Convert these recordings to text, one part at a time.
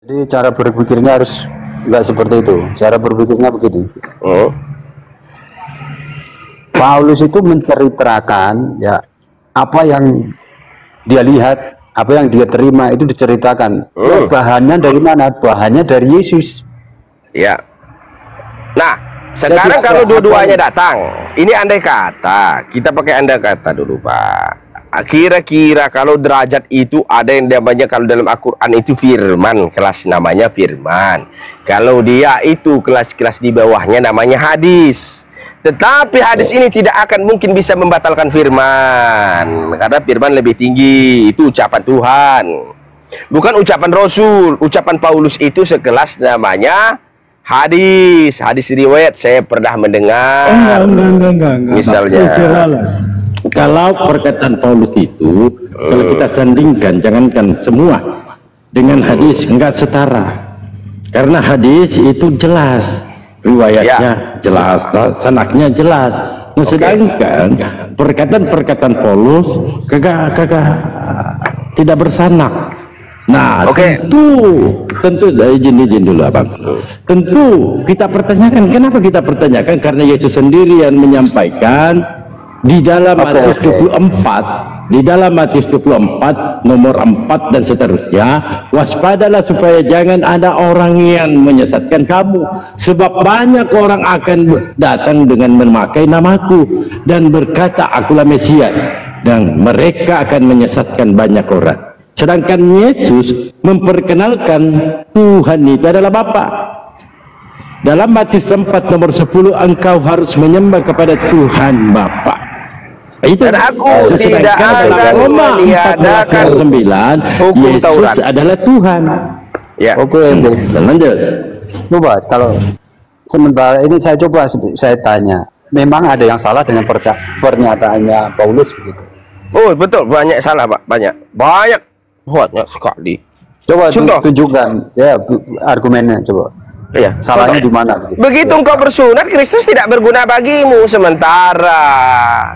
Jadi cara berpikirnya harus nggak seperti itu. Cara berpikirnya begini. Paulus itu menceritakan ya apa yang dia lihat, apa yang dia terima itu diceritakan. Bahannya dari mana? Bahannya dari Yesus. Ya. Nah, sekarang jadi, kalau dua-duanya datang, ini andai kata, kita pakai andai kata dulu, Pak. Kira-kira kalau derajat itu ada yang namanya, kalau dalam Al-Quran itu firman, kelas namanya firman. Kalau dia itu kelas-kelas di bawahnya namanya hadis. Tetapi hadis ini tidak akan mungkin bisa membatalkan firman, karena firman lebih tinggi, itu ucapan Tuhan, bukan ucapan Rasul. Ucapan Paulus itu sekelas namanya hadis. Hadis riwayat saya pernah mendengar. Enggak. Misalnya, kalau perkataan Paulus itu kalau kita sandingkan, jangankan semua dengan hadis, enggak setara. Karena hadis itu jelas, riwayatnya jelas, sanaknya jelas. Nah, sedangkan perkataan Paulus kagak tidak bersanak. Nah, tentu izin dulu Abang. Tentu kita pertanyakan, kenapa kita pertanyakan? Karena Yesus sendiri yang menyampaikan di dalam Matius 24, di dalam Matius 24 nomor 4 dan seterusnya, waspadalah supaya jangan ada orang yang menyesatkan kamu, sebab banyak orang akan datang dengan memakai namaku dan berkata akulah Mesias, dan mereka akan menyesatkan banyak orang. Sedangkan Yesus memperkenalkan Tuhan itu adalah Bapa. Dalam Matius 4 nomor 10, engkau harus menyembah kepada Tuhan Bapa. Itu. Dan aku tidak akan meniadakan 9, Yesus Taurat adalah Tuhan. Ya. Lanjut. Coba kalau sementara ini saya tanya, memang ada yang salah dengan pernyataannya Paulus begitu? Oh betul, banyak salah Pak, banyak sekali. Coba tunjukkan ya argumennya, coba. Iya, salahnya di mana? Begitu engkau bersunat, Kristus tidak berguna bagimu. Sementara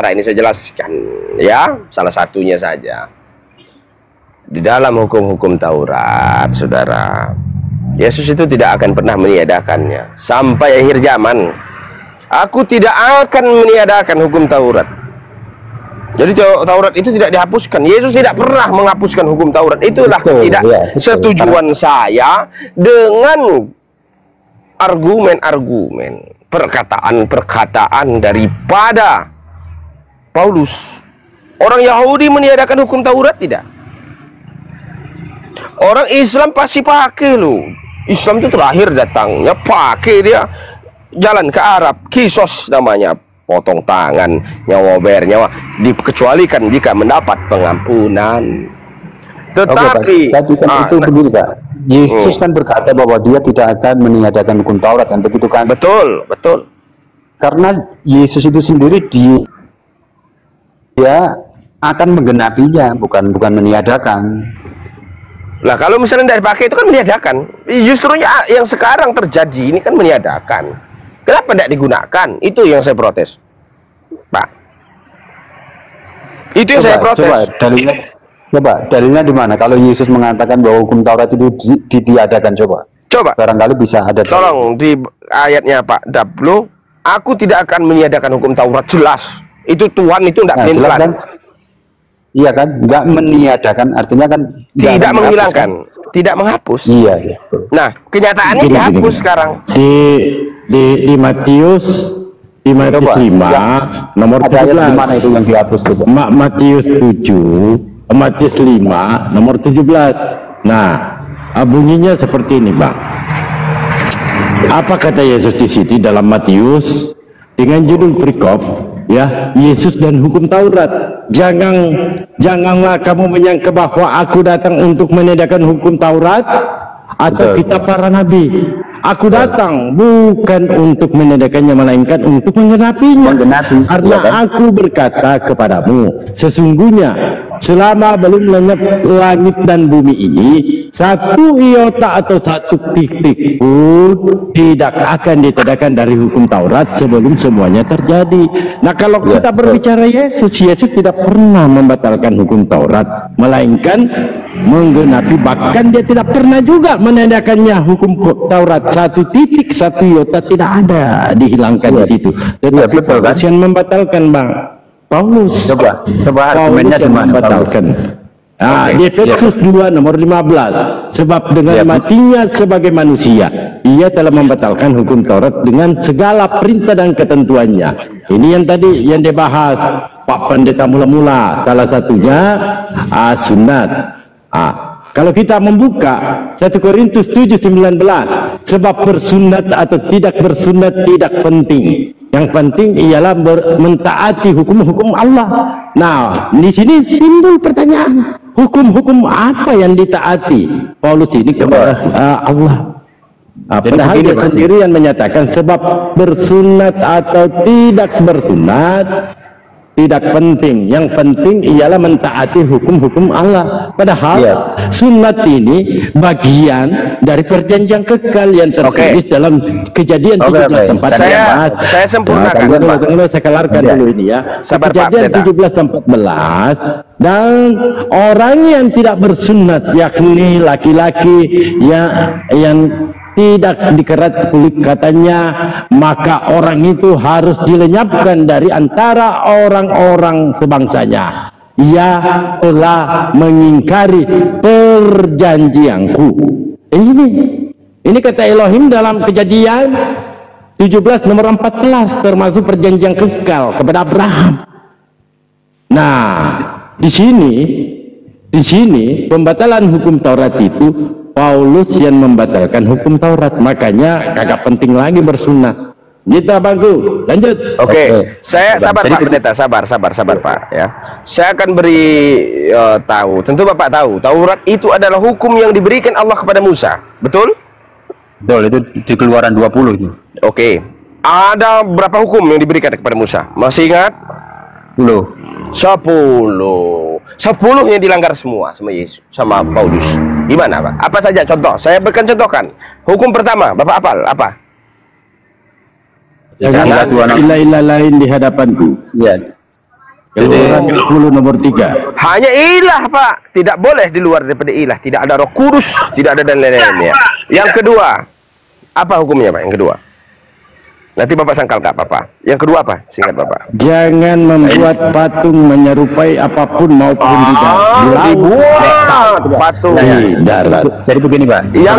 ini saya jelaskan ya, salah satunya saja. Di dalam hukum-hukum Taurat, saudara, Yesus itu tidak akan pernah meniadakannya sampai akhir zaman. Aku tidak akan meniadakan hukum Taurat. Jadi Taurat itu tidak dihapuskan. Yesus tidak pernah menghapuskan hukum Taurat. Itulah ketidaksetujuan saya dengan argumen-argumen, perkataan-perkataan daripada Paulus. Orang Yahudi meniadakan hukum Taurat tidak? Orang Islam pasti pakai loh. Islam itu terakhir datangnya pakai, dia jalan ke Arab, kisos namanya, potong tangan, nyawa bayar nyawa, dikecualikan jika mendapat pengampunan. Tetapi itu begini Pak, Yesus kan berkata bahwa dia tidak akan meniadakan hukum Taurat, kan begitu kan? Betul. Karena Yesus itu sendiri dia akan menggenapinya, bukan meniadakan. Lah kalau misalnya tidak dipakai itu kan meniadakan. Justru yang sekarang terjadi ini kan meniadakan. Kenapa tidak digunakan? Itu yang saya protes, Pak. Itu yang saya protes. Dalilnya di mana? Kalau Yesus mengatakan bahwa hukum Taurat itu ditiadakan, coba. Barangkali bisa ada. Tolong di ayatnya Pak Dablo, aku tidak akan meniadakan hukum Taurat, jelas. Itu Tuhan itu tidak jelas kan? Iya kan? Nggak meniadakan artinya kan tidak menghilangkan, tidak menghapus. Iya. Nah, kenyataannya dihapus sekarang. Di Matius 5 nomor 17. Mana itu yang dihapus, coba? Matius 5 nomor 17. Nah, bunyinya seperti ini, Bang. Apa kata Yesus di sini dalam Matius dengan judul perikop ya, Yesus dan hukum Taurat. Janganlah kamu menyangka bahwa aku datang untuk meniadakan hukum Taurat atau kitab para nabi. Aku datang bukan untuk menandakannya, melainkan untuk menggenapinya. Karena aku berkata kepadamu, sesungguhnya selama belum lenyap langit dan bumi ini, satu iota atau satu titik pun tidak akan ditadakan dari hukum Taurat sebelum semuanya terjadi. Nah, kalau kita berbicara Yesus tidak pernah membatalkan hukum Taurat, melainkan menggenapi. Bahkan dia tidak pernah juga menandakannya hukum Taurat. Satu titik, satu iota tidak ada dihilangkan di situ. Tetapi Paulus yang membatalkan, Bang. Paulus argumennya yang membatalkan. Di Efesus 2 nomor 15, sebab dengan matinya sebagai manusia ia telah membatalkan hukum Taurat dengan segala perintah dan ketentuannya. Ini yang tadi yang dibahas Pak Pendeta mula-mula, salah satunya sunat. Kalau kita membuka 1 Korintus 7:19, sebab bersunat atau tidak bersunat tidak penting. Yang penting ialah mentaati hukum-hukum Allah. Nah, di sini timbul pertanyaan, hukum-hukum apa yang ditaati Paulus ini kepada Allah? Padahal dia sendiri yang menyatakan sebab bersunat atau tidak bersunat tidak penting. Yang penting ialah mentaati hukum-hukum Allah. Padahal sunat ini bagian dari perjanjian kekal yang tertulis dalam Kejadian 17:4. Saya sempurnakan. Saya kelarkan dulu ini ya. Kejadian 17:14, dan orang yang tidak bersunat, yakni laki-laki yang tidak dikerat kulit katanya, maka orang itu harus dilenyapkan dari antara orang-orang sebangsanya. Ia telah mengingkari perjanjianku. Ini kata Elohim dalam Kejadian 17 nomor 14, termasuk perjanjian kekal kepada Abraham. Nah, di sini pembatalan hukum Taurat itu Paulus yang membatalkan hukum Taurat, makanya kagak penting lagi bersunat. Gitu Abangku, lanjut. Oke. Saya sabar Pak Pendeta, sabar Pak ya. Saya akan beri tahu. Tentu Bapak tahu, Taurat itu adalah hukum yang diberikan Allah kepada Musa. Betul? Betul, itu di Keluaran 20 itu. Oke. Ada berapa hukum yang diberikan kepada Musa? Masih ingat? 10 yang dilanggar semua sama Yesus, sama Paulus. Gimana Pak? Apa saja contoh? Saya berikan contohkan. Hukum pertama, Bapak apal apa? Jangan ilah-ilah lain di hadapanku. Ya. Keluaran 10 nomor 3. Hanya ilah Pak, tidak boleh di luar daripada ilah. Tidak ada Roh Kudus, tidak ada dan lain-lainnya. Yang kedua, apa hukumnya Pak? Yang kedua, nanti Bapak sangkal gak apa-apa. Yang kedua apa? Singkat Bapak. Jangan membuat patung menyerupai apapun maupun tidak dibuat patung di darat. Jadi begini Pak. Yang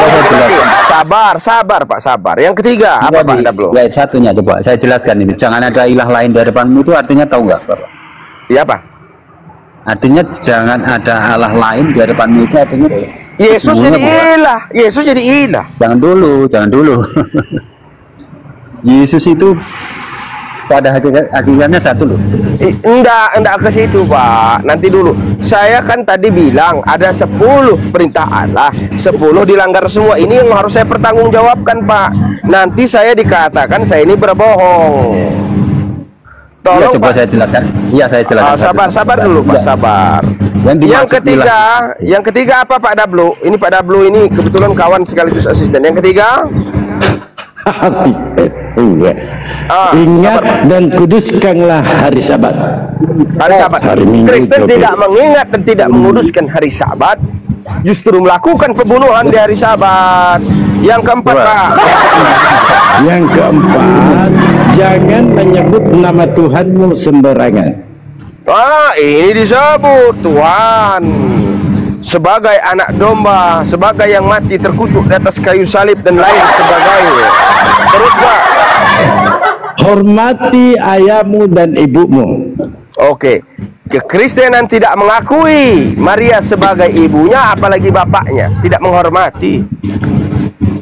sabar Pak, sabar. Yang ketiga apa Pak? Ya, satunya coba saya jelaskan ini. Jangan ada ilah lain di depanmu, itu artinya tahu nggak Bapak? Iya Pak. Artinya jangan ada Allah lain di depanmu, itu artinya Yesus jadi ilah. Yesus jadi ilah. Jangan dulu. Yesus itu pada hakikatnya satu loh. Enggak ke situ Pak. Nanti dulu. Saya kan tadi bilang ada 10 perintah Allah, 10 dilanggar semua. Ini yang harus saya pertanggungjawabkan Pak. Nanti saya dikatakan saya ini berbohong. Tolong coba Pak. saya jelaskan. Iya, saya jelaskan. Sabar dulu Pak, sabar. Yang ketiga apa Pak Dablu? Ini Pak Dablu ini kebetulan kawan sekaligus asisten. Yang ketiga asisten. Ingat dan kuduskanlah hari Sabat. Hari Sabat. Kristen tidak mengingat dan tidak menguduskan hari Sabat, justru melakukan pembunuhan di hari Sabat. Yang keempat Pak. Yang keempat, jangan menyebut nama Tuhanmu sembarangan. Ini disebut Tuhan sebagai anak domba, sebagai yang mati terkutuk di atas kayu salib dan lain sebagainya. Terus Pak, hormati ayahmu dan ibumu. Oke. Kekristenan tidak mengakui Maria sebagai ibunya, apalagi bapaknya, tidak menghormati.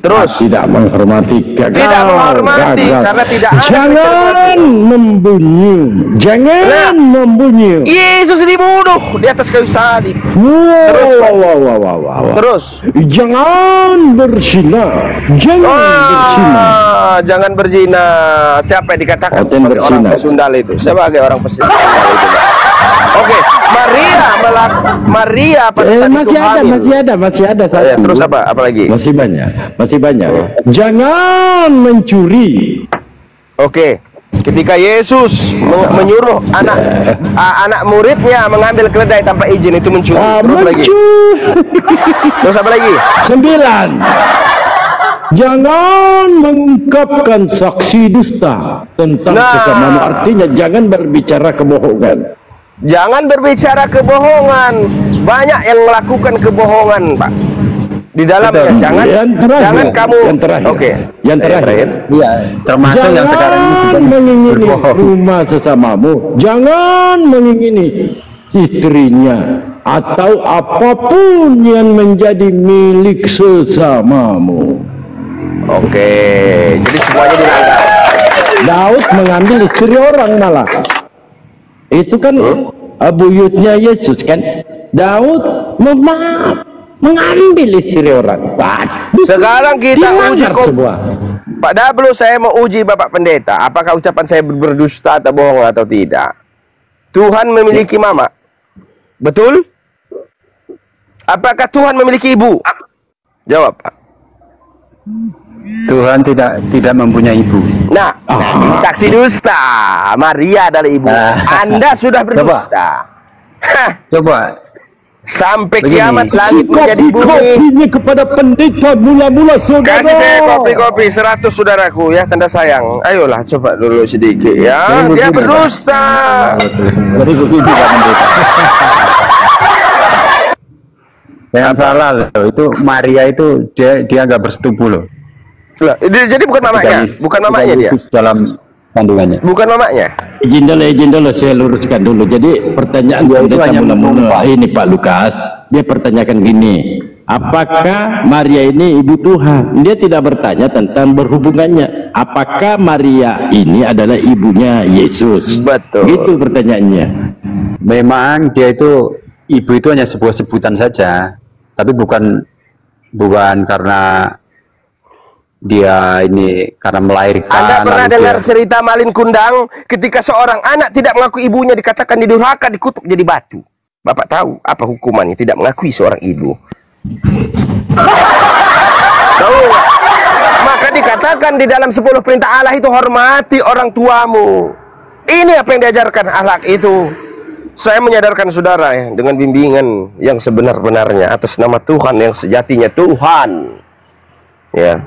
Terus tidak menghormati, gagal, tidak menghormati gagal. karena tidak ada Jangan membunyi, jangan membunyi. Yesus dibunuh di atas kayu salib. Terus, Terus jangan berzina, jangan berzina. Jangan berzina. Siapa yang dikatakan Oten sebagai orang berzina. pesundal itu? Sebagai orang pesundal itu. Oke, Maria pada saat itu hamil. masih ada satu. Ya, terus apa? Apa lagi? Masih banyak. Jangan mencuri. Oke, ketika Yesus menyuruh anak muridnya mengambil keledai tanpa izin, itu mencuri. Terus lagi. Terus apa lagi? 9. Jangan mengungkapkan saksi dusta tentang sesamamu. Artinya jangan berbicara kebohongan. Jangan berbicara kebohongan. Banyak yang melakukan kebohongan, Pak. Di dalamnya jangan kamu. Yang terakhir. Oke. Yang terakhir. Iya, termasuk Jangan yang sekarang ini sedang mengingini berbohong. rumah sesamamu. Jangan mengingini istrinya atau apapun yang menjadi milik sesamamu. Oke. Jadi semuanya dilanggar. Daud mengambil istri orang malah. Itu kan buyutnya Yesus kan. Daud mengambil istri orang. Sekarang kita uji Dilanggar semua. Pak Dablu, saya mau uji Bapak Pendeta. Apakah ucapan saya berdusta atau bohong atau tidak? Tuhan memiliki mama. Betul? Apakah Tuhan memiliki ibu? Jawab, Pak. Tuhan tidak mempunyai ibu. Nah, ini saksi dusta. Maria adalah ibu. Anda sudah berdusta. Hah, Coba sampai begini, kiamat langit menjadi bumi. Kopinya kepada pendeta mula-mula saudara. Kasih saya kopi 100 saudaraku ya, tanda sayang. Ayolah coba dulu sedikit ya. Dia berdusta. Jadi begitu Pak Pendeta. Jangan salah loh, itu Maria itu dia nggak bersetubuh loh. Loh, jadi bukan mamanya, bukan mamanya dia. Yesus dalam kandungannya. Bukan mamanya. Izin dulu saya luruskan dulu. Jadi pertanyaan Ya, itu pendeta hanya mula-mula ini Pak Lukas, dia pertanyakan gini, apakah Maria ini ibu Tuhan? Dia tidak bertanya tentang berhubungannya. Apakah Maria ini adalah ibunya Yesus? Betul. Itu pertanyaannya. Memang dia itu ibu itu hanya sebuah sebutan saja, tapi bukan karena dia ini karena melahirkan. Anda pernah lalu dengar dia- cerita Malin Kundang ketika seorang anak tidak mengakui ibunya dikatakan didurhaka, dikutuk jadi batu. Bapak tahu apa hukumannya tidak mengakui seorang ibu? Tahu nggak? Maka dikatakan di dalam 10 perintah Allah itu hormati orang tuamu. Ini apa yang diajarkan akhlak itu. Saya menyadarkan saudara ya, dengan bimbingan yang sebenar-benarnya atas nama Tuhan yang sejatinya Tuhan. Ya.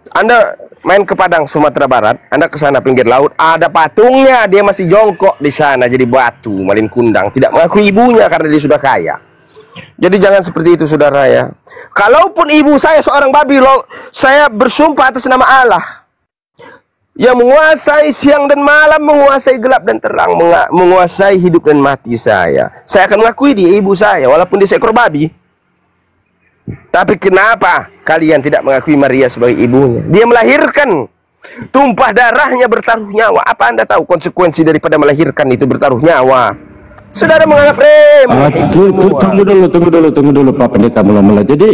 Anda main ke Padang Sumatera Barat, Anda ke sana pinggir laut, ada patungnya, dia masih jongkok di sana jadi batu, Malin Kundang, tidak mengakui ibunya karena dia sudah kaya. Jadi jangan seperti itu saudara ya. Kalaupun ibu saya seorang babi, saya bersumpah atas nama Allah yang menguasai siang dan malam, menguasai gelap dan terang, menguasai hidup dan mati saya akan mengakui dia ibu saya walaupun dia seekor babi. Tapi kenapa kalian tidak mengakui Maria sebagai ibunya? Dia melahirkan, tumpah darahnya, bertaruh nyawa. Apa Anda tahu konsekuensi daripada melahirkan itu bertaruh nyawa? Saudara menganggap remeh. Tunggu dulu Pak Pendeta mula-mula. Jadi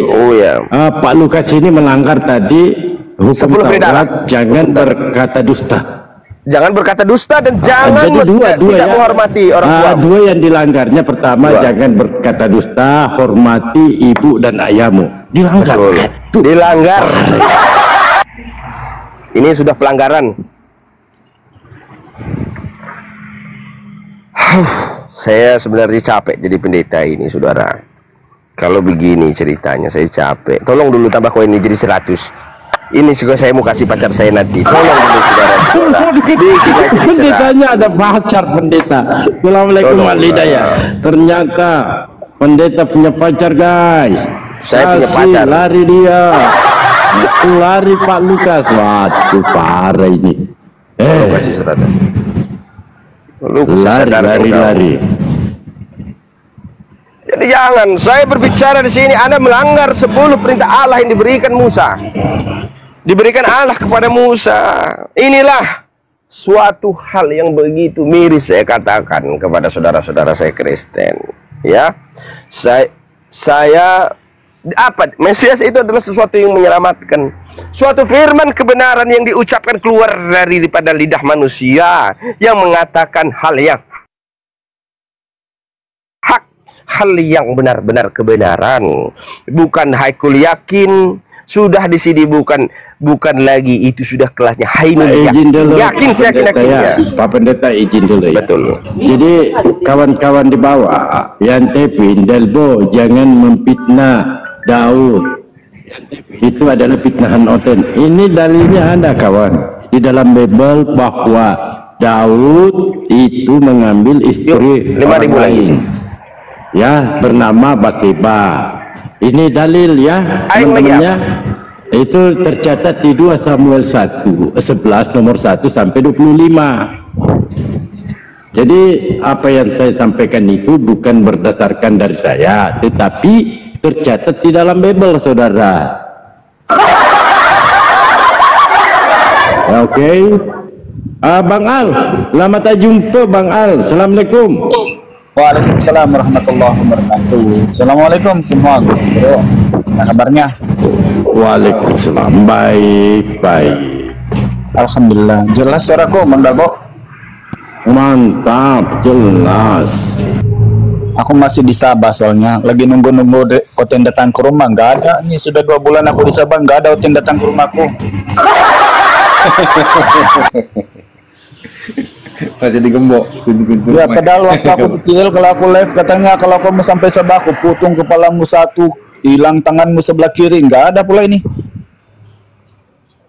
Pak Lukas ini melanggar tadi hukum 10 perintah. Taurat, jangan berkata dusta. Jangan berkata dusta dan jangan Jadi tidak menghormati orang tua. Dua yang dilanggarnya, pertama jangan berkata dusta, hormati ibu dan ayahmu. Dilanggar. Dilanggar. Ini sudah pelanggaran. Saya sebenarnya capek jadi pendeta ini, saudara. Kalau begini ceritanya saya capek. Tolong dulu tambah koin ini jadi 100. Ini juga saya mau kasih pacar saya nanti. Tolong dulu saudara. Pendetanya ada pacar pendeta. Assalamualaikum warahmatullahi wabarakatuh. Ternyata pendeta punya pacar guys. Saya punya pacar. Lari dia. Lari Pak Lukas. Waduh parah ini. Kasih saudara. Lu Lari. Jadi jangan saya berbicara di sini Anda melanggar 10 perintah Allah yang diberikan Musa. Diberikan Allah kepada Musa. Inilah suatu hal yang begitu miris saya katakan kepada saudara-saudara saya Kristen. Ya, saya apa? Mesias itu adalah sesuatu yang menyelamatkan, suatu firman kebenaran yang diucapkan keluar daripada lidah manusia yang mengatakan hal yang hak, hal yang benar-benar kebenaran. Bukan haikul yakin, sudah di sini bukan lagi itu sudah kelasnya hainul yakin. Yakin saya yakin. Pak Pendeta izin dulu ya. Betul. Jadi kawan-kawan di bawah yang tepin Delbo jangan memfitnah Daud. Itu adalah fitnahan Oten. Ini dalilnya ada kawan di dalam Bible bahwa Daud itu mengambil istri 5.000 lain. Ya, bernama Batseba. Ini dalil ya teman-temannya. Itu tercatat di 2 Samuel 11 nomor 1 sampai 25. Jadi apa yang saya sampaikan itu bukan berdasarkan dari saya, tetapi tercatat di dalam Bible, saudara. Oke. Bang Al, selamat jumpa Bang Al. Assalamualaikum. Waalaikumsalam warahmatullahi wabarakatuh. Assalamualaikum semua bro. Apa kabarnya? Waalaikumsalam. Baik. Alhamdulillah. Jelas suaraku, Bang Dago? Mantap, jelas. Aku masih di Sabah soalnya. Lagi nunggu Oten datang ke rumah. Nggak ada. Ini sudah 2 bulan aku di Sabah. Nggak ada Oten datang ke rumahku. Masih digembok pintu-pintu. Ya, padahal waktu aku kecil kalau aku live katanya kalau kamu sampai Sabah aku putung kepalamu 1, hilang tanganmu sebelah kiri. Nggak ada pula ini.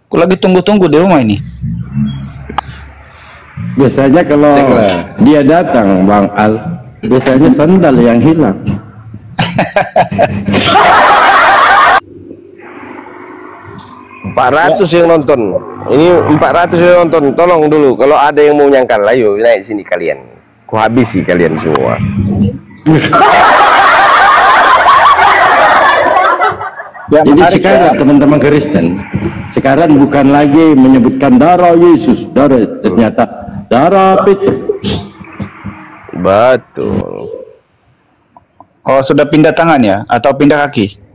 Aku lagi tunggu-tunggu di rumah ini. Biasanya kalau dia datang Bang Al, biasanya sandal yang hilang. 400 yang nonton. Ini 400 yang nonton. Tolong dulu kalau ada yang mau nyangkal, ayo naik sini kalian. Ku habisi kalian semua. Ya, Jadi sekarang teman-teman Kristen, sekarang bukan lagi menyebutkan darah Yesus, ternyata darah Petrus. Betul. Oh, sudah pindah tangan ya? Atau pindah kaki?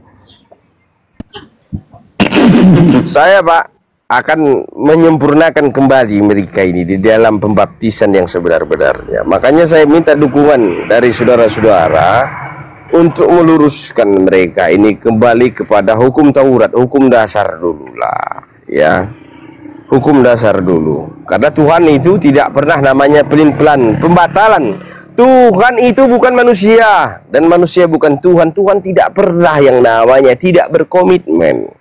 Saya Pak akan menyempurnakan kembali mereka ini di dalam pembaptisan yang sebenar-benarnya. Makanya saya minta dukungan dari saudara-saudara untuk meluruskan mereka ini kembali kepada hukum Taurat, hukum dasar dulu lah, ya. Hukum dasar dulu. Karena Tuhan itu tidak pernah namanya pelin-pelan, pembatalan. Tuhan itu bukan manusia dan manusia bukan Tuhan. Tuhan tidak pernah yang namanya tidak berkomitmen.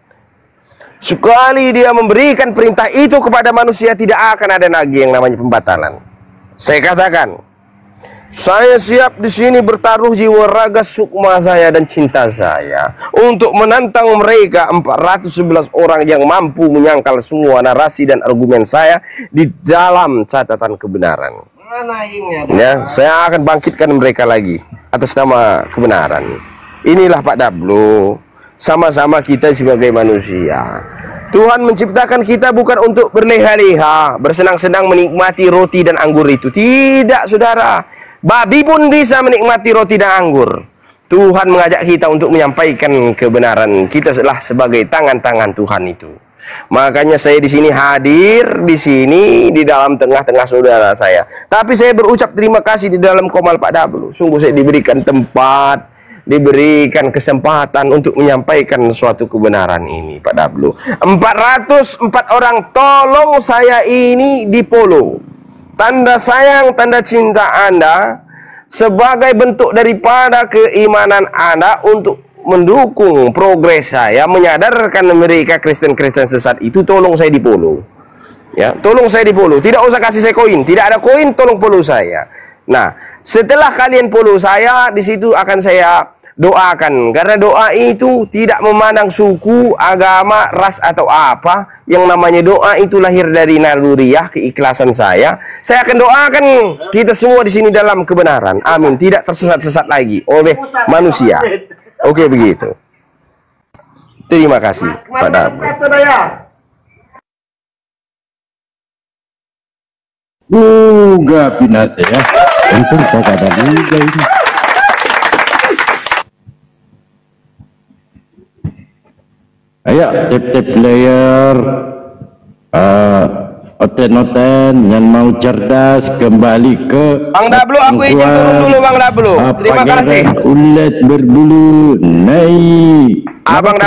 Sekali dia memberikan perintah itu kepada manusia, tidak akan ada lagi yang namanya pembatalan. Saya katakan, saya siap di sini bertaruh jiwa, raga, sukma saya dan cinta saya untuk menantang mereka 411 orang yang mampu menyangkal semua narasi dan argumen saya di dalam catatan kebenaran. Ya, saya akan bangkitkan mereka lagi atas nama kebenaran. Inilah Pak Dablo. Sama-sama kita sebagai manusia. Tuhan menciptakan kita bukan untuk berleha-leha, bersenang-senang menikmati roti dan anggur itu. Tidak, saudara. Babi pun bisa menikmati roti dan anggur. Tuhan mengajak kita untuk menyampaikan kebenaran. Kita adalah sebagai tangan-tangan Tuhan itu. Makanya saya di sini hadir di sini di dalam tengah-tengah saudara saya. Tapi saya berucap terima kasih di dalam Komal Pak Dablo. Sungguh saya diberikan tempat, diberikan kesempatan untuk menyampaikan suatu kebenaran ini Pak Dablo. 404 orang, tolong saya ini di follow. Tanda sayang, tanda cinta Anda sebagai bentuk daripada keimanan Anda untuk mendukung progres saya, menyadarkan mereka Kristen-Kristen sesat itu. Tolong saya di follow, ya, tolong saya di follow. Tidak usah kasih saya koin, tidak ada koin, tolong follow saya. Nah, setelah kalian follow saya, di situ akan saya doakan, karena doa itu tidak memandang suku, agama, ras atau apa. Yang namanya doa itu lahir dari naluriah keikhlasan saya akan doakan kita semua di sini dalam kebenaran, amin, tidak tersesat-sesat lagi oleh manusia. Oke, begitu. Terima kasih Pak Dabu. Gak binasa ya. Untung kau ada juga ini. Ayo, tip-tip player, oten-oten yang mau cerdas kembali ke Bang Dablu, aku izin turun dulu Bang Dablu. Terima kasih. Ulet berbulu naik. Abang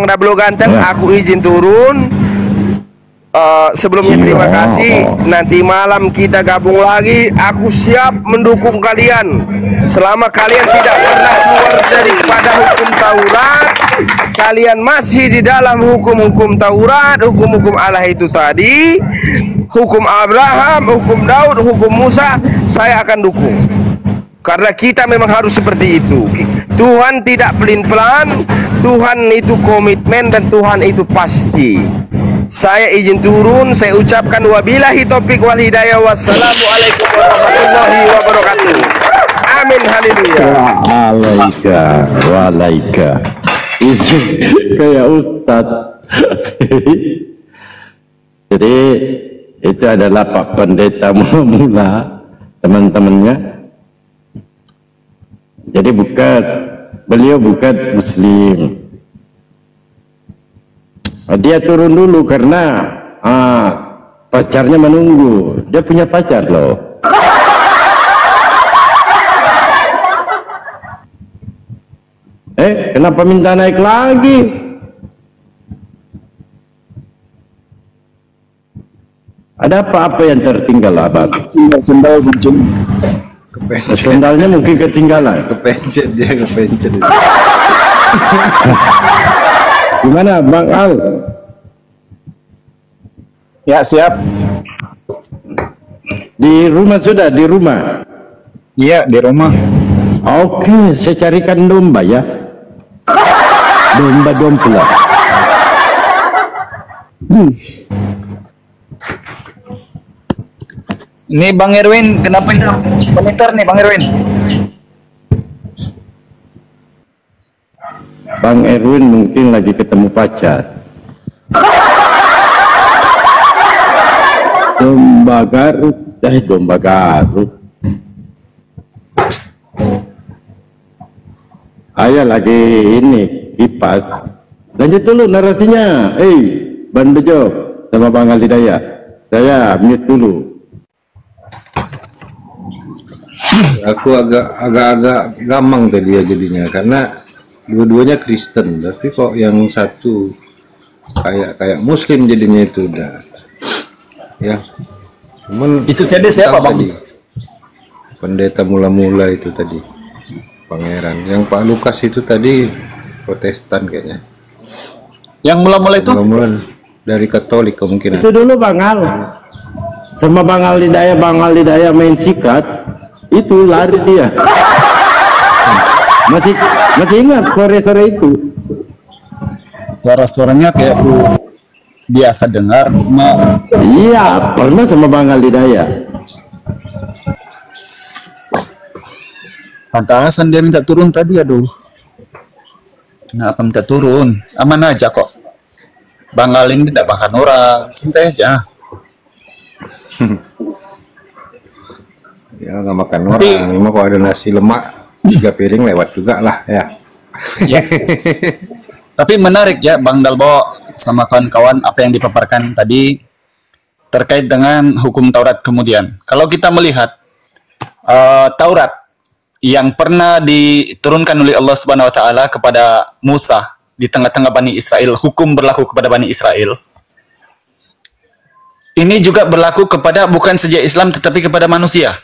Dablu ganteng, aku izin turun. Sebelumnya terima kasih. Nanti malam kita gabung lagi. Aku siap mendukung kalian selama kalian tidak pernah keluar daripada hukum Taurat. Kalian masih di dalam hukum-hukum Taurat, hukum-hukum Allah itu tadi, hukum Abraham, hukum Daud, hukum Musa, saya akan dukung. Karena kita memang harus seperti itu. Tuhan tidak pelin-pelan, Tuhan itu komitmen, dan Tuhan itu pasti. Saya izin turun, saya ucapkan wabillahi taufik wal hidayah. Wassalamualaikum warahmatullahi wabarakatuh. Amin, haleluya. Walaika. Ini kayak Ustadz. Jadi itu adalah Pak Pendeta mula-mula, teman-temannya. Jadi beliau bukan Muslim. Dia turun dulu karena pacarnya menunggu. Dia punya pacar loh. Kenapa minta naik lagi? Ada apa-apa yang tertinggal, Abang? Sendal buncung. Sendalnya mungkin ketinggalan. Kepencet dia, kepencet. Gimana Bang Al? Ya, siap. Di rumah sudah, di rumah. Iya, di rumah. Oke, saya carikan domba ya. Domba dompla. Ini Bang Erwin, kenapa ini komentar nih Bang Erwin? Bang Erwin mungkin lagi ketemu pacar. Domba Garut, domba Garut. Ayah lagi ini kipas. Lanjut dulu narasinya. Ban Bejo sama Bang Alidaya. Saya mute dulu. Aku agak-agak gamang tadi ya jadinya, karena dua-duanya Kristen, tapi kok yang satu kayak Muslim jadinya itu udah. Ya. Cuman Itu tadi siapa Bang? tadi? Pendeta mula-mula itu tadi. Pangeran. Yang Pak Lukas itu tadi Protestan kayaknya. Yang mula-mula itu? Mula-mula dari Katolik kemungkinan. Itu dulu Bang Al. Sama Bang Alidaya main sikat. Itu lari dia. Masih ingat sore-sore itu. Suara-suaranya kayak aku biasa dengar, cuma Iya, pernah sama Bang Alidaya. pantasan dia minta turun tadi, aduh. Kenapa minta turun? Aman aja kok. Bang Al ini tidak makan orang, santai aja. Ya nggak makan orang. Cuma kalau ada nasi lemak 3 piring lewat juga lah ya. Ya. Tapi menarik ya Bang Dalbo sama kawan-kawan apa yang dipaparkan tadi terkait dengan hukum Taurat kemudian. Kalau kita melihat Taurat yang pernah diturunkan oleh Allah Subhanahu wa taala kepada Musa di tengah-tengah Bani Israel, hukum berlaku kepada Bani Israel. Ini juga berlaku kepada bukan saja Islam tetapi kepada manusia.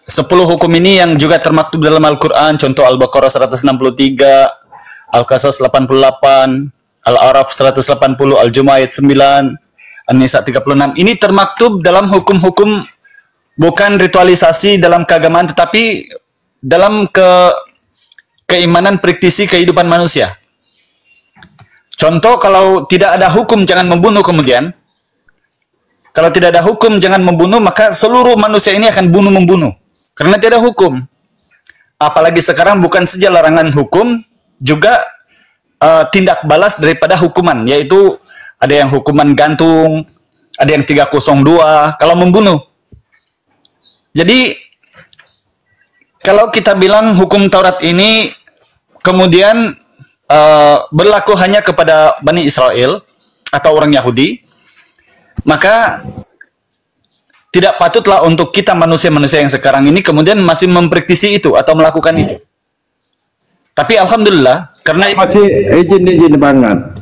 10 hukum ini yang juga termaktub dalam Al-Qur'an, contoh Al-Baqarah 163, Al-Qasas 88, Al-A'raf 180, Al-Jumu'ah ayat 9, An-Nisa 36. Ini termaktub dalam hukum-hukum bukan ritualisasi dalam keagamaan tetapi dalam keimanan praktisi kehidupan manusia. Contoh, kalau tidak ada hukum jangan membunuh, kemudian kalau tidak ada hukum jangan membunuh, maka seluruh manusia ini akan bunuh-membunuh karena tidak ada hukum. Apalagi sekarang bukan saja larangan hukum, juga tindak balas daripada hukuman, yaitu ada yang hukuman gantung, ada yang 302 kalau membunuh. Jadi kalau kita bilang hukum Taurat ini kemudian berlaku hanya kepada Bani Israel atau orang Yahudi, maka tidak patutlah untuk kita manusia-manusia yang sekarang ini kemudian masih mempraktisi itu atau melakukan itu. Tapi alhamdulillah, karena Masih izin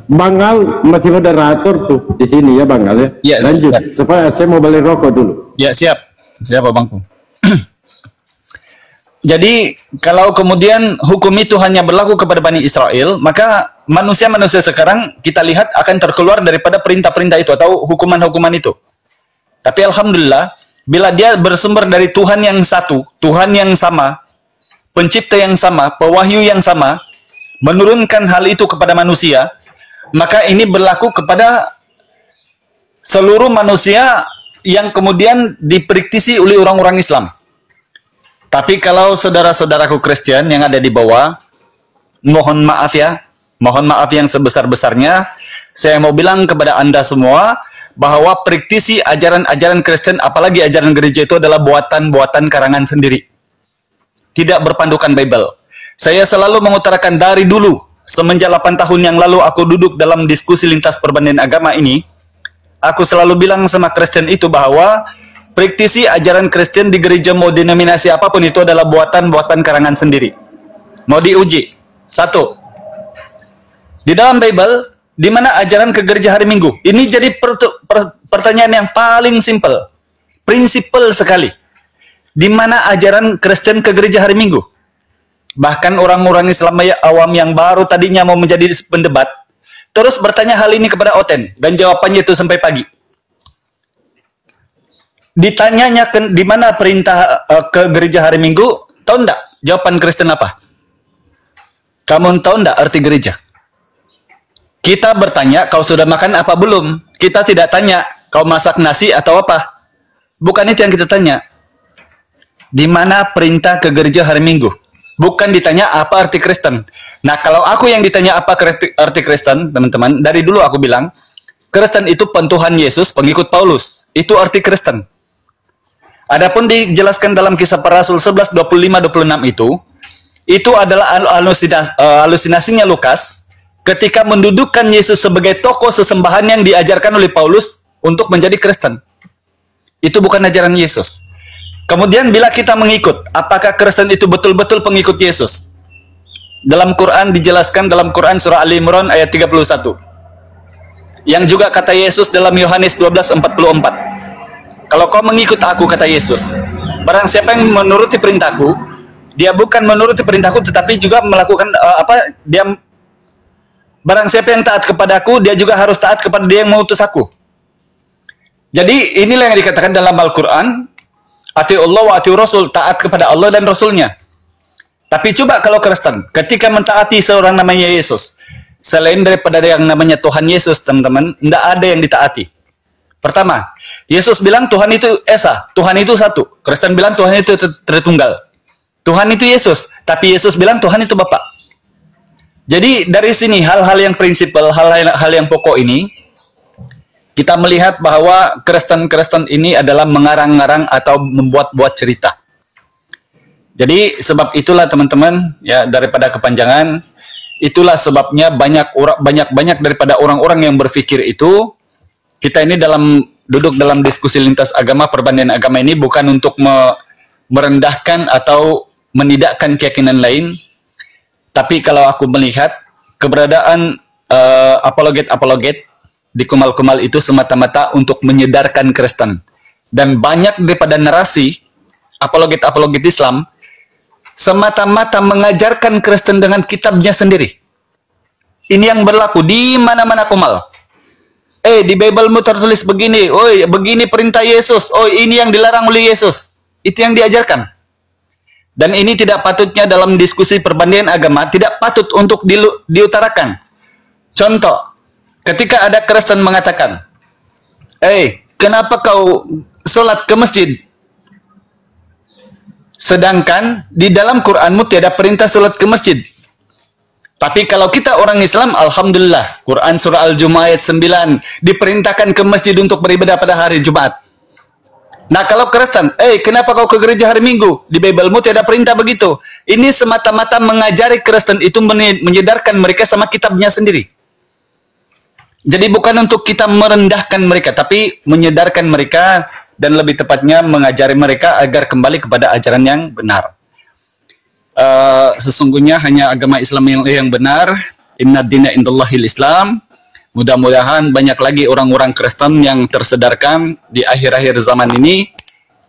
Bangal masih moderator tuh di sini ya Bangal ya. Ya, lanjut siap. supaya saya mau beli rokok dulu. ya siap Abangku. Jadi kalau kemudian hukum itu hanya berlaku kepada Bani Israel, maka manusia-manusia sekarang kita lihat akan terkeluar daripada perintah-perintah itu atau hukuman-hukuman itu. Tapi alhamdulillah, bila dia bersumber dari Tuhan yang satu, Tuhan yang sama, pencipta yang sama, pewahyu yang sama, menurunkan hal itu kepada manusia, maka ini berlaku kepada seluruh manusia yang kemudian dipraktisi oleh orang-orang Islam. Tapi kalau saudara-saudaraku Kristen yang ada di bawah, mohon maaf ya, mohon maaf yang sebesar-besarnya, saya mau bilang kepada Anda semua, bahwa praktisi ajaran-ajaran Kristen, apalagi ajaran gereja itu adalah buatan-buatan karangan sendiri. Tidak berpandukan Bible. Saya selalu mengutarakan dari dulu, semenjak 8 tahun yang lalu aku duduk dalam diskusi lintas perbandingan agama ini, aku selalu bilang sama Kristen itu bahwa praktisi ajaran Kristen di gereja mau denominasi apapun itu adalah buatan-buatan karangan sendiri. Mau diuji. Satu, di dalam Bible, di mana ajaran ke gereja hari Minggu? Ini jadi pertanyaan yang paling simple, prinsipal sekali. Di mana ajaran Kristen ke gereja hari Minggu? Bahkan orang-orang Islam awam yang baru tadinya mau menjadi pendebat, terus bertanya hal ini kepada Oten, dan jawabannya itu sampai pagi. Ditanyanya di mana perintah ke gereja hari Minggu, tahu enggak jawaban Kristen apa? Kamu tahu enggak arti gereja? Kita bertanya, kau sudah makan apa belum? Kita tidak tanya, kau masak nasi atau apa? Bukan itu yang kita tanya. Di mana perintah ke gereja hari Minggu? Bukan ditanya apa arti Kristen. Nah, kalau aku yang ditanya apa arti Kristen, teman-teman, dari dulu aku bilang, Kristen itu pentuhan Yesus, pengikut Paulus. Itu arti Kristen. Adapun dijelaskan dalam Kisah Para Rasul 11:25-26 itu adalah halusinasinya Lukas ketika mendudukan Yesus sebagai tokoh sesembahan yang diajarkan oleh Paulus untuk menjadi Kristen. Itu bukan ajaran Yesus. Kemudian bila kita mengikut, apakah Kristen itu betul-betul pengikut Yesus? Dalam Quran dijelaskan dalam Quran surah Ali Imran ayat 31. Yang juga kata Yesus dalam Yohanes 12:44. Kalau kau mengikut aku, kata Yesus, barang siapa yang menuruti perintahku, dia bukan menuruti perintahku tetapi juga melakukan barang siapa yang taat kepadaku, dia juga harus taat kepada dia yang mengutus aku. Jadi inilah yang dikatakan dalam Al-Quran, ati Allah wa ati Rasul, taat kepada Allah dan Rasulnya. Tapi coba kalau Kristen, ketika mentaati seorang namanya Yesus, selain daripada yang namanya Tuhan Yesus, teman-teman, tidak ada yang ditaati. Pertama, Yesus bilang Tuhan itu Esa, Tuhan itu satu. Kristen bilang Tuhan itu Tritunggal. Tuhan itu Yesus, tapi Yesus bilang Tuhan itu Bapa. Jadi dari sini hal-hal yang prinsipal, hal-hal yang pokok ini, kita melihat bahwa Kristen-Kristen ini adalah mengarang-ngarang atau membuat-buat cerita. Jadi sebab itulah teman-teman, ya daripada kepanjangan, itulah sebabnya banyak daripada orang-orang yang berpikir itu, kita ini duduk dalam diskusi lintas agama, perbandingan agama ini bukan untuk merendahkan atau menidakkan keyakinan lain, tapi kalau aku melihat keberadaan apologet-apologet di Kumal-Kumal itu semata-mata untuk menyedarkan Kristen. Dan banyak daripada narasi apologet-apologet Islam semata-mata mengajarkan Kristen dengan kitabnya sendiri. Ini yang berlaku di mana-mana Kumal. Di Bible-mu tertulis begini, begini perintah Yesus, ini yang dilarang oleh Yesus. Itu yang diajarkan. Dan ini tidak patutnya dalam diskusi perbandingan agama, tidak patut untuk diutarakan. Contoh, ketika ada Kristen mengatakan, kenapa kau sholat ke masjid? Sedangkan di dalam Qur'anmu tiada perintah sholat ke masjid. Tapi kalau kita orang Islam, alhamdulillah, Quran surah Al-Jumu'ah ayat 9 diperintahkan ke masjid untuk beribadah pada hari Jumat. Nah, kalau Kristen, kenapa kau ke gereja hari Minggu? Di Bible-mu tiada perintah begitu. Ini semata-mata mengajari Kristen itu menyedarkan mereka sama kitabnya sendiri. Jadi bukan untuk kita merendahkan mereka, tapi menyedarkan mereka dan lebih tepatnya mengajari mereka agar kembali kepada ajaran yang benar. Sesungguhnya hanya agama Islam yang benar. Inna dina indallahil Islam. Mudah-mudahan banyak lagi orang-orang Kristen yang tersedarkan di akhir-akhir zaman ini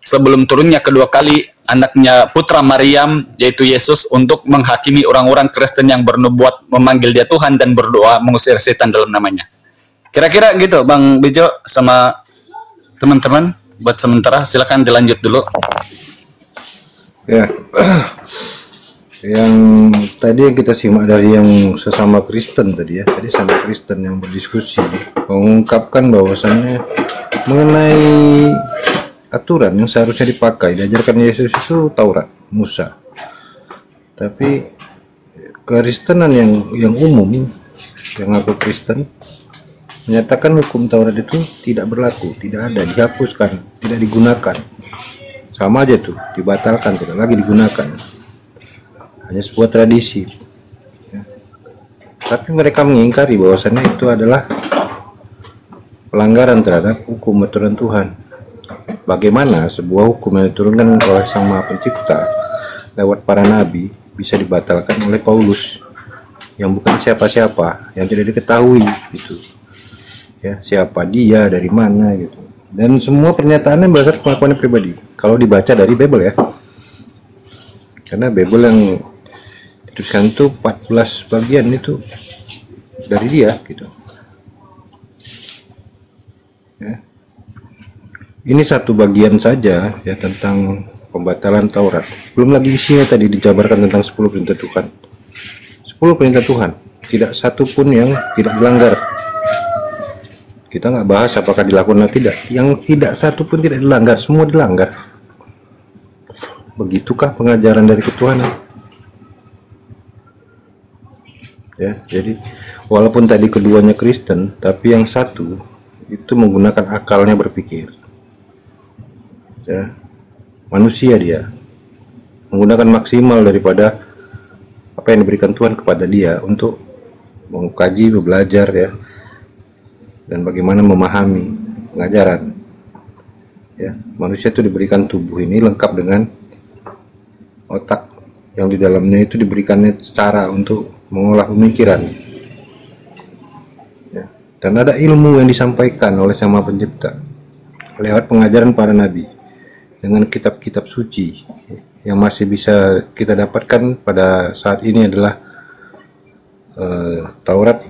sebelum turunnya kedua kali anaknya putra Maryam yaitu Yesus untuk menghakimi orang-orang Kristen yang bernubuat memanggil dia Tuhan dan berdoa mengusir setan dalam namanya. Kira-kira gitu Bang Bejo sama teman-teman. Buat sementara silakan dilanjut dulu. Ya. Yang tadi yang kita simak dari yang sesama Kristen tadi ya, tadi sama Kristen yang berdiskusi mengungkapkan bahwasannya mengenai aturan yang seharusnya dipakai diajarkan Yesus itu Taurat, Musa. Tapi kekristenan yang umum yang aku Kristen menyatakan hukum Taurat itu tidak berlaku, tidak ada, dihapuskan, tidak digunakan. Sama aja tuh, dibatalkan, tidak lagi digunakan. Hanya sebuah tradisi. Ya. Tapi mereka mengingkari bahwasannya itu adalah pelanggaran terhadap hukum aturan Tuhan. Bagaimana sebuah hukum yang diturunkan oleh Sang Maha Pencipta lewat para nabi bisa dibatalkan oleh Paulus yang bukan siapa-siapa, yang tidak diketahui gitu. Ya, siapa dia, dari mana gitu. Dan semua pernyataannya berdasarkan pengakuannya pribadi. Kalau dibaca dari Bible ya. Karena Bible yang dituliskan itu 14 bagian itu dari dia gitu. Ya. Ini satu bagian saja ya tentang pembatalan Taurat. Belum lagi isinya tadi dijabarkan tentang 10 perintah Tuhan. 10 perintah Tuhan, tidak satu pun yang tidak dilanggar. Kita nggak bahas apakah dilakukan atau tidak. Yang tidak satu pun tidak dilanggar, semua dilanggar. Begitukah pengajaran dari ketuhanan? Ya, jadi walaupun tadi keduanya Kristen, tapi yang satu itu menggunakan akalnya berpikir. Ya, manusia dia menggunakan maksimal daripada apa yang diberikan Tuhan kepada dia untuk mengkaji, belajar ya, dan bagaimana memahami pengajaran. Ya, manusia itu diberikan tubuh ini lengkap dengan otak yang di dalamnya itu diberikannya cara untuk mengolah pemikiran. Ya, dan ada ilmu yang disampaikan oleh Sang Maha Pencipta lewat pengajaran para nabi dengan kitab-kitab suci yang masih bisa kita dapatkan pada saat ini adalah Taurat,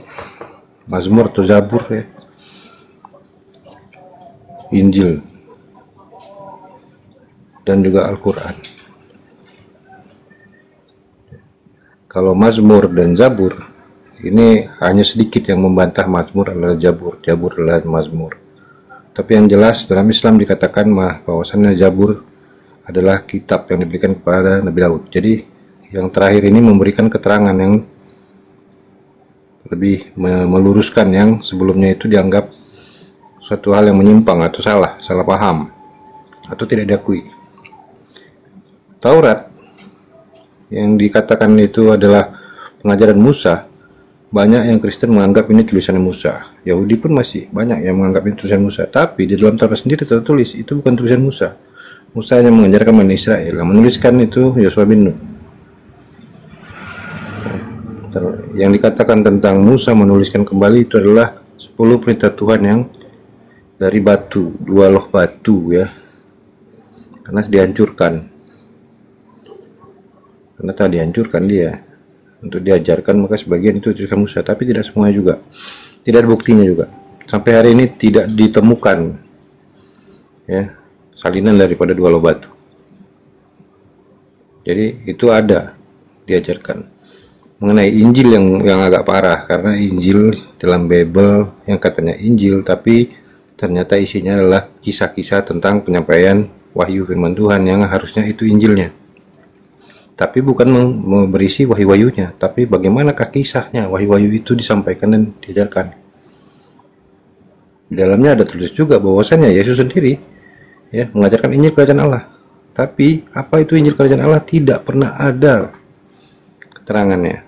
Mazmur atau Zabur ya, Injil, dan juga Al-Quran. Kalau Mazmur dan Zabur ini hanya sedikit yang membantah Mazmur adalah Zabur, Zabur adalah Mazmur. Tapi yang jelas dalam Islam dikatakan bahwasannya Zabur adalah kitab yang diberikan kepada Nabi Daud. Jadi yang terakhir ini memberikan keterangan yang lebih meluruskan yang sebelumnya itu dianggap suatu hal yang menyimpang atau salah paham atau tidak diakui. Taurat yang dikatakan itu adalah pengajaran Musa, banyak yang Kristen menganggap ini tulisan Musa. Yahudi pun masih banyak yang menganggap ini tulisan Musa. Tapi di dalam Taurat sendiri tertulis itu bukan tulisan Musa. Musa hanya mengajarkan Bani Israel. Yang menuliskan itu Yosua bin Nun. Yang dikatakan tentang Musa menuliskan kembali itu adalah 10 perintah Tuhan yang dari batu, 2 loh batu ya, karena dihancurkan. Karena tak dihancurkan dia untuk diajarkan, maka sebagian itu tulisan Musa, tapi tidak semua juga, tidak ada buktinya juga. Sampai hari ini tidak ditemukan ya salinan daripada 2 loh batu. Jadi itu ada diajarkan. Mengenai Injil yang agak parah, karena Injil dalam Bible yang katanya Injil tapi ternyata isinya adalah kisah-kisah tentang penyampaian wahyu firman Tuhan yang harusnya itu Injilnya. Tapi bukan berisi wahyu-wahyunya, tapi bagaimanakah kisahnya wahyu-wahyu itu disampaikan dan diajarkan. Di dalamnya ada tulis juga bahwasannya Yesus sendiri ya mengajarkan Injil Kerajaan Allah. Tapi apa itu Injil Kerajaan Allah tidak pernah ada keterangannya.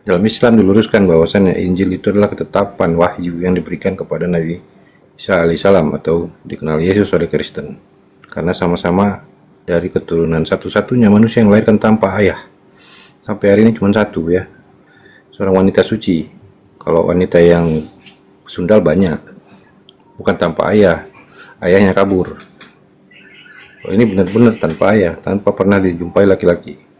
Dalam Islam diluruskan bahwasannya Injil itu adalah ketetapan wahyu yang diberikan kepada Nabi Isa alaihissalam atau dikenal Yesus oleh Kristen. Karena sama-sama dari keturunan satu-satunya manusia yang dilahirkan tanpa ayah. Sampai hari ini cuma satu ya. Seorang wanita suci. Kalau wanita yang sundal banyak. Bukan tanpa ayah. Ayahnya kabur. Ini benar-benar tanpa ayah, tanpa pernah dijumpai laki-laki.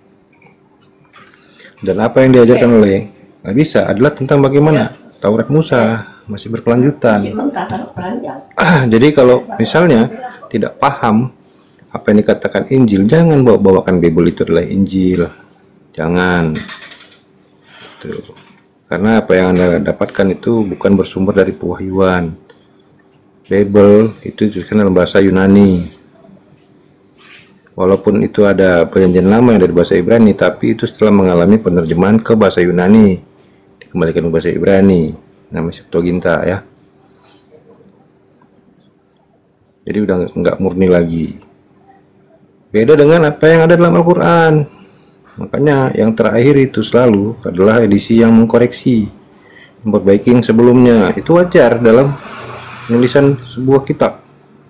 Dan apa yang diajarkan oleh Nabi Isa adalah tentang bagaimana Taurat Musa masih berkelanjutan. Jadi kalau misalnya tidak paham apa yang dikatakan Injil, jangan bawa-bawakan Bible itu adalah Injil. Jangan. Tuh. Karena apa yang Anda dapatkan itu bukan bersumber dari pewahyuan. Bible itu dituliskan dalam bahasa Yunani. Walaupun itu ada perjanjian lama yang dari bahasa Ibrani, tapi itu setelah mengalami penerjemahan ke bahasa Yunani, dikembalikan ke bahasa Ibrani, namanya Septuaginta ya. Jadi udah nggak murni lagi. Beda dengan apa yang ada dalam Al-Quran. Makanya yang terakhir itu selalu adalah edisi yang mengkoreksi, memperbaiki yang sebelumnya. Itu wajar dalam penulisan sebuah kitab,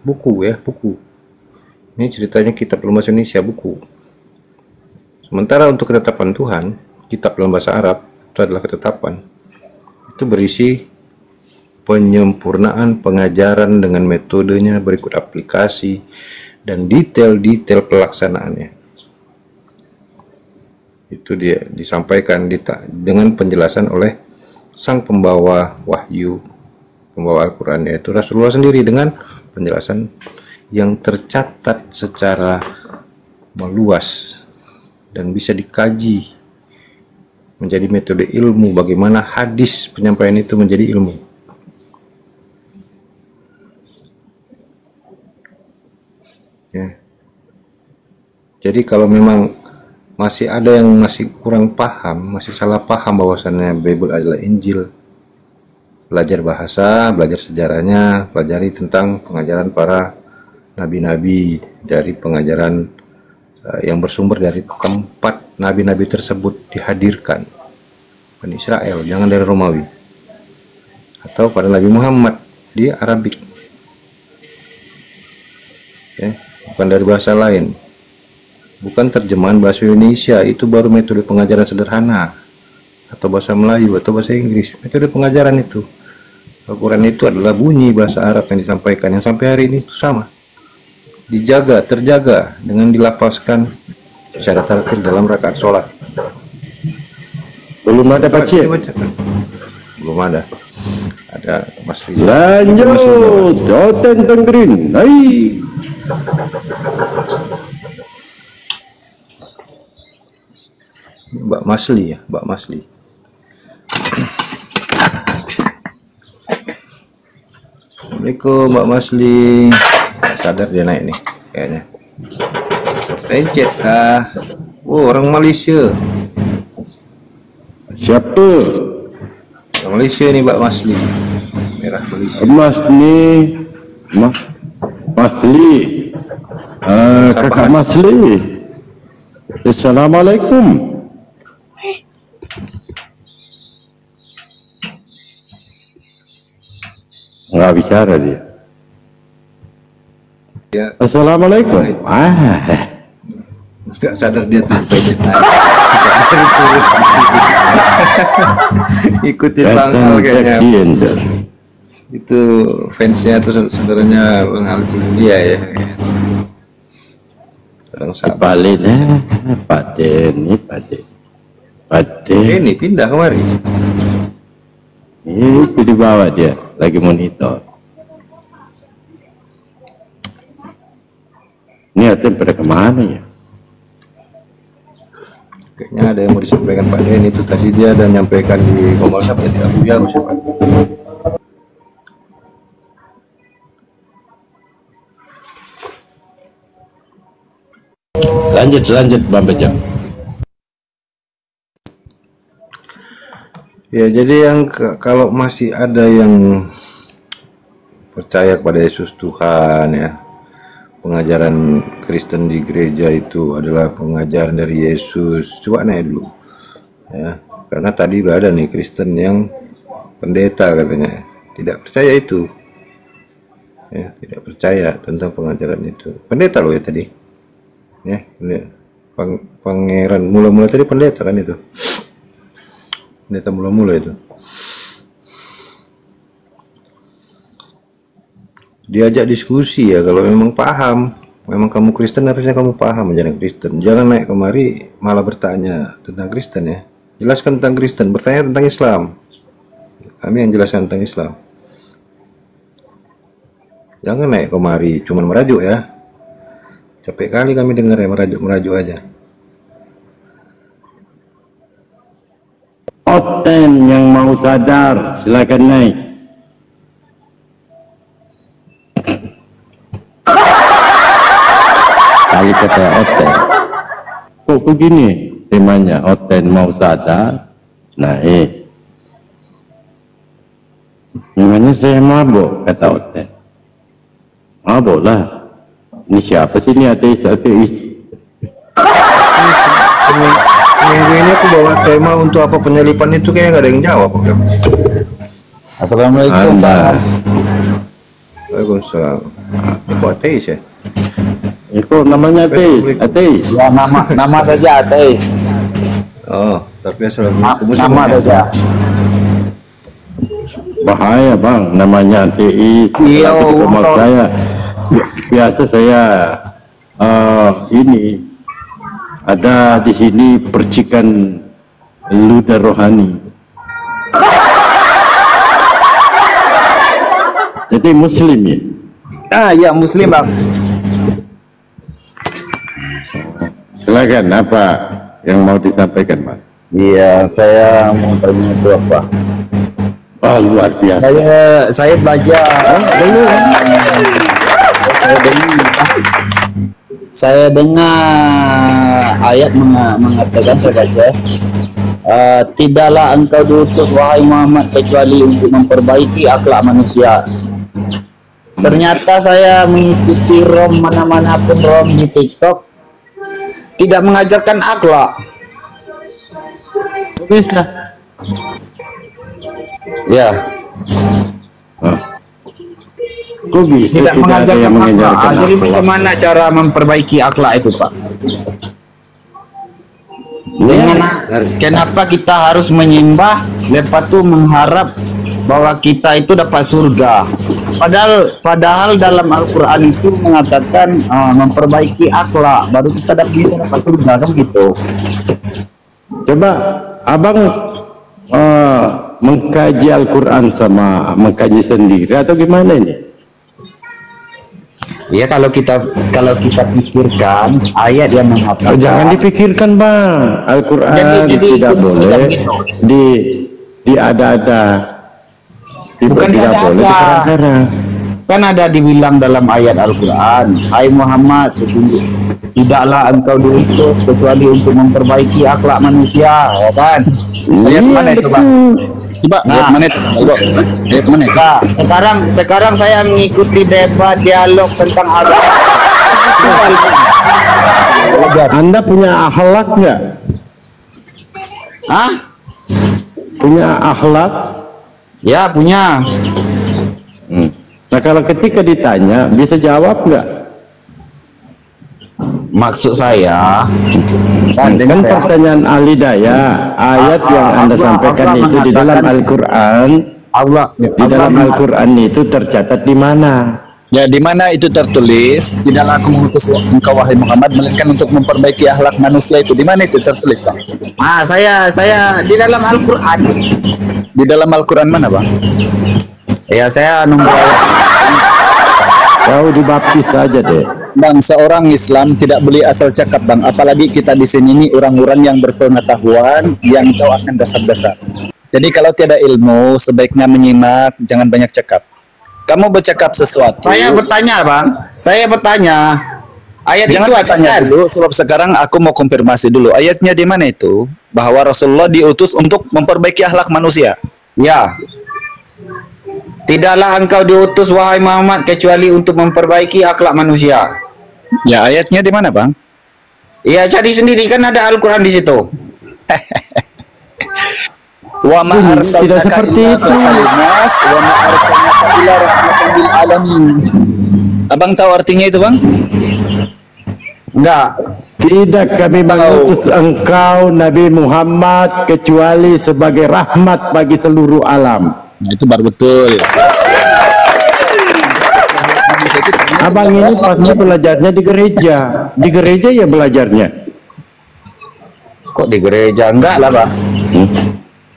buku ya, buku. Ini ceritanya kitab dalam bahasa Indonesia, buku. Sementara untuk ketetapan Tuhan, kitab dalam bahasa Arab, itu adalah ketetapan. Itu berisi penyempurnaan pengajaran dengan metodenya, berikut aplikasi, dan detail-detail pelaksanaannya. Itu dia disampaikan dengan penjelasan oleh sang pembawa wahyu, pembawa Al-Quran, yaitu Rasulullah sendiri, dengan penjelasan yang tercatat secara meluas dan bisa dikaji menjadi metode ilmu, bagaimana hadis penyampaian itu menjadi ilmu. Ya. Jadi kalau memang masih ada yang masih kurang paham, masih salah paham bahwasannya Bible adalah Injil, belajar bahasa, belajar sejarahnya, pelajari tentang pengajaran para nabi-nabi, dari pengajaran yang bersumber dari tempat nabi-nabi tersebut dihadirkan. Bani Israel, jangan dari Romawi. Atau pada Nabi Muhammad, dia Arabik. Ya, bukan dari bahasa lain. Bukan terjemahan bahasa Indonesia, itu baru metode pengajaran sederhana. Atau bahasa Melayu, atau bahasa Inggris. Metode pengajaran itu. Al-Quran itu adalah bunyi bahasa Arab yang disampaikan, yang sampai hari ini itu sama. Dijaga, terjaga dengan dilafazkan secara terakhir dalam rakaat sholat. Belum ada pasien. Belum ada. Ada Mas Rizal. Lanjut, Joten Tenggrin. Hai. Mbak Masli ya, Mbak Masli. Assalamualaikum Mbak Masli. Sadar dia naik nih kayaknya. Pencet ah. Oh, orang Malaysia. Siapa? Orang Malaysia nih Mbak Masli. Merah Malaysia. Masli. Kakak Masli. Assalamualaikum. Nggak bicara dia. Ya. Assalamualaikum. Nggak sadar dia tuh pencet naik. Ikutin Bang Al kayaknya. Itu fansnya tuh sebenarnya Bang Al dia ya. Balik Pak Denny, ini pindah kemari. Itu dibawa dia lagi monitor. Ini hati pada kemana ya? Kayaknya ada yang mau disampaikan Pak Den, itu tadi dia ada nyampaikan di Komol sampai di Abuja, Pak. Lanjut Bang Bejo. Ya, jadi kalau masih ada yang percaya kepada Yesus Tuhan ya, pengajaran Kristen di gereja itu adalah pengajaran dari Yesus, coba naik dulu ya, karena tadi udah ada nih Kristen yang pendeta katanya tidak percaya itu ya, tidak percaya tentang pengajaran itu. Pendeta loh ya tadi ya, pangeran mula-mula tadi pendeta kan itu, pendeta mula-mula itu. Diajak diskusi ya, kalau memang paham, memang kamu Kristen harusnya kamu paham ajaran Kristen. Jangan naik kemari malah bertanya tentang Kristen ya. Jelaskan tentang Kristen, bertanya tentang Islam. Kami yang jelaskan tentang Islam. Jangan naik kemari cuman merajuk ya. Capek kali kami dengar ya, merajuk aja. Oten yang mau sadar silakan naik. Kali kata Oten. Kok begini temanya? Oten mau sadar naik. Memangnya saya mabuk, kata Oten. Mabuk lah. Ini siapa sih ini ateis? Seminggu ini aku bawa tema untuk apa penyelipan itu kayaknya nggak ada yang jawab. Assalamualaikum Pak. Waalaikumsalam. Itu ateis ya? Itu namanya ateis. Ya nama saja ateis. Oh, tapi assalamualaikum. Nama saja. Bahaya Bang, namanya ateis. Iya, Maksud saya biasa saya ini ada di sini percikan ludah rohani. Jadi Muslim ya? Ya Muslim Bang. Silakan, apa yang mau disampaikan Pak? Iya, saya mau tanya itu apa? Oh, luar biasa. Saya belajar. Saya dengar ayat mengatakan, saya baca, tidaklah engkau diutus wahai Muhammad kecuali untuk memperbaiki akhlak manusia. Ternyata saya mengikuti mana pun di TikTok tidak mengajarkan akhlak. Bisa. Ya. Kok bisa Tidak ada yang mengajarkan Jadi akhlak? bagaimana cara memperbaiki akhlak itu, Pak? Kenapa kita harus menyembah, lepas itu mengharap bahwa kita itu dapat surga? Padahal dalam Al-Quran itu mengatakan memperbaiki akhlak, baru kita bisa dapat surga, kan gitu. Coba abang mengkaji Al-Quran sama mengkaji sendiri atau gimana ini? Ya kalau kita pikirkan ayat yang mengatakan, Jangan dipikirkan Bang, Al-Quran Jadi tidak itu boleh diada-ada, Bukan tidak boleh diada-ada. dikarang-karang. kan ada dibilang dalam ayat Al-Quran, hai Muhammad, sesungguhnya tidaklah engkau diutus kecuali untuk memperbaiki akhlak manusia, ya kan? Ayat mana itu, Bang? Coba Nah. menit. Ayat menit. Nah, sekarang saya mengikuti debat dialog tentang agama. Anda punya akhlak nggak? Hah? Punya akhlak? Ya, punya. Nah kalau ketika ditanya bisa jawab nggak? Maksud saya Kan pertanyaan ahli daya, ayat yang Anda sampaikan itu di dalam Al-Quran, Allah dalam Al-Quran itu tercatat di mana? Ya, di mana itu tertulis? Tidaklah aku mengutus engkau wahai Muhammad melainkan untuk memperbaiki akhlak manusia itu. Di mana itu tertulis, Bang? saya di dalam Al-Quran. Di dalam Al-Quran mana, Bang? Ya, saya nunggu ayat. Kau dibaptis saja deh. Bang, seorang Islam tidak boleh asal cakap, Bang. Apalagi kita di sini ini orang-orang yang berpengetahuan, yang tahu akan dasar-dasar. Jadi kalau tiada ilmu, sebaiknya menyimak, jangan banyak cakap. Kamu bercakap sesuatu. Saya bertanya, Bang. Saya bertanya. Ayat Jangan itu bertanya artinya dulu, sebab sekarang aku mau konfirmasi dulu. Ayatnya di mana itu? Bahwa Rasulullah diutus untuk memperbaiki akhlak manusia. ya. Tidaklah engkau diutus wahai Muhammad kecuali untuk memperbaiki akhlak manusia. Ya, ayatnya di mana, Bang? Ya, cari sendiri kan ada Al-Qur'an di situ. Wa ma Tidak arsalnaka seperti illa itu. rahmatan wa ma arsalnaka illa rahmatan lil alamin. Abang tahu artinya itu, Bang? Enggak. Tidak kami mengutus engkau Nabi Muhammad kecuali sebagai rahmat bagi seluruh alam. Nah, itu baru betul. Abang ini pasti belajarnya di gereja. Di gereja ya belajarnya. Kok di gereja? Enggak lah, Bang.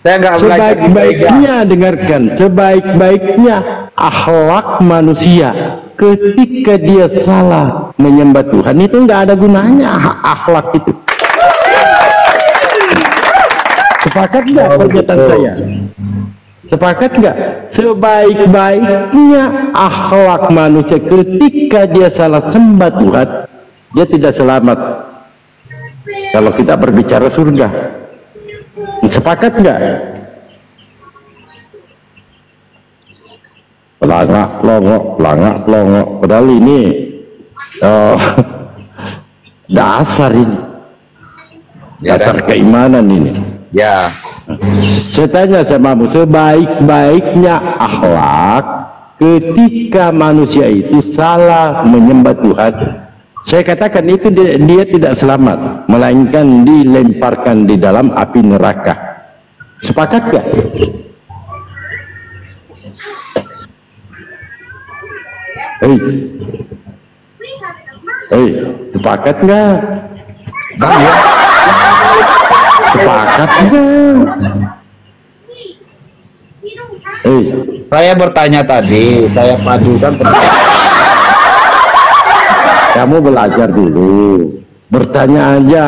Saya enggak belajar di gereja. Sebaik-baiknya dengarkan, sebaik-baiknya akhlak manusia ketika dia salah menyembah Tuhan itu nggak ada gunanya akhlak itu. Sepakat nggak pernyataan saya? Sepakat nggak? Sebaik-baiknya akhlak manusia ketika dia salah sembah Tuhan, dia tidak selamat. Kalau kita berbicara surga, sepakat nggak? Pelangak, pelongo. Padahal ini dasar ini, dasar keimanan ini. Ya. Saya tanya samamu, sebaik-baiknya akhlak ketika manusia itu salah menyembah Tuhan, saya katakan itu dia tidak selamat, melainkan dilemparkan di dalam api neraka. Sepakat gak? Sepakat nggak? Sepakat nggak? Saya bertanya tadi, saya padukan Kamu belajar dulu, bertanya aja,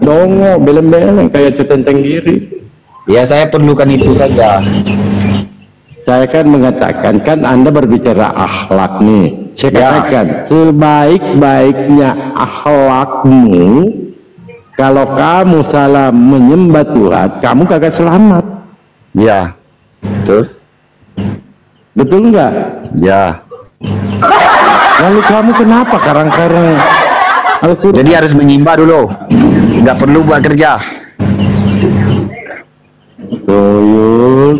dongo, beleng-beleng kayak centeng kiri. Ya, saya perlukan itu saja. Saya kan mengatakan, kan Anda berbicara akhlak nih. Saya katakan, sebaik-baiknya akhlakmu, kalau kamu salah menyembah Tuhan, kamu kagak selamat. Ya. Betul. Betul nggak? Ya. Lalu kamu kenapa karang-karang Al-Quran? Jadi harus menyembah dulu. Nggak perlu buat kerja. Tuyul.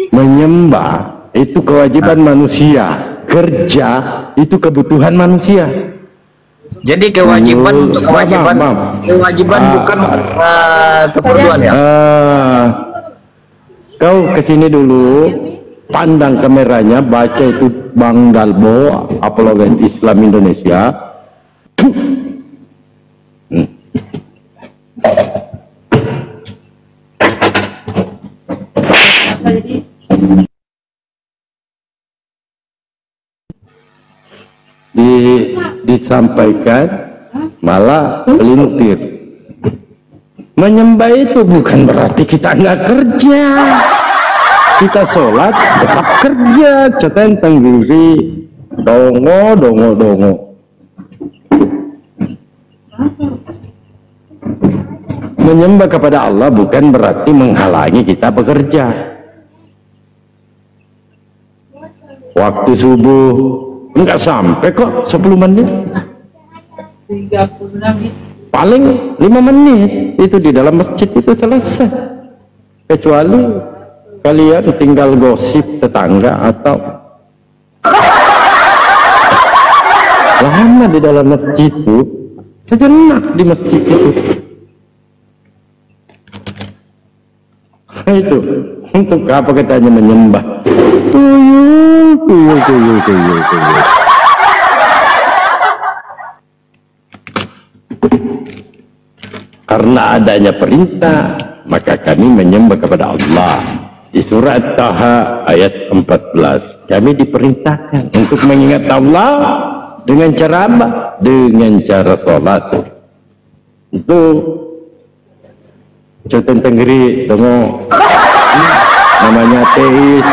Menyembah itu kewajiban manusia, kerja itu kebutuhan manusia. Jadi kewajiban untuk kewajiban, kewajiban bukan keperluan ya. Kau kesini dulu, pandang kameranya, baca itu Bang Dalbo, apologet Islam Indonesia. Disampaikan malah pelintir. Menyembah itu bukan berarti kita nggak kerja. Kita sholat tetap kerja, centeng diri, dongo. Menyembah kepada Allah bukan berarti menghalangi kita bekerja. Waktu subuh enggak sampai kok 10 menit. 36 menit. Paling 5 menit itu di dalam masjid itu selesai. Kecuali kalian tinggal gosip tetangga atau lama di dalam masjid itu, sejenak di masjid itu. Itu untuk apa katanya menyembah? Tuyul. Karena adanya perintah, maka kami menyembah kepada Allah. Di surat Taha ayat 14, kami diperintahkan untuk mengingat Allah dengan cara apa? Dengan cara sholat. Itu Coten Tenggiri tengok namanya ateis,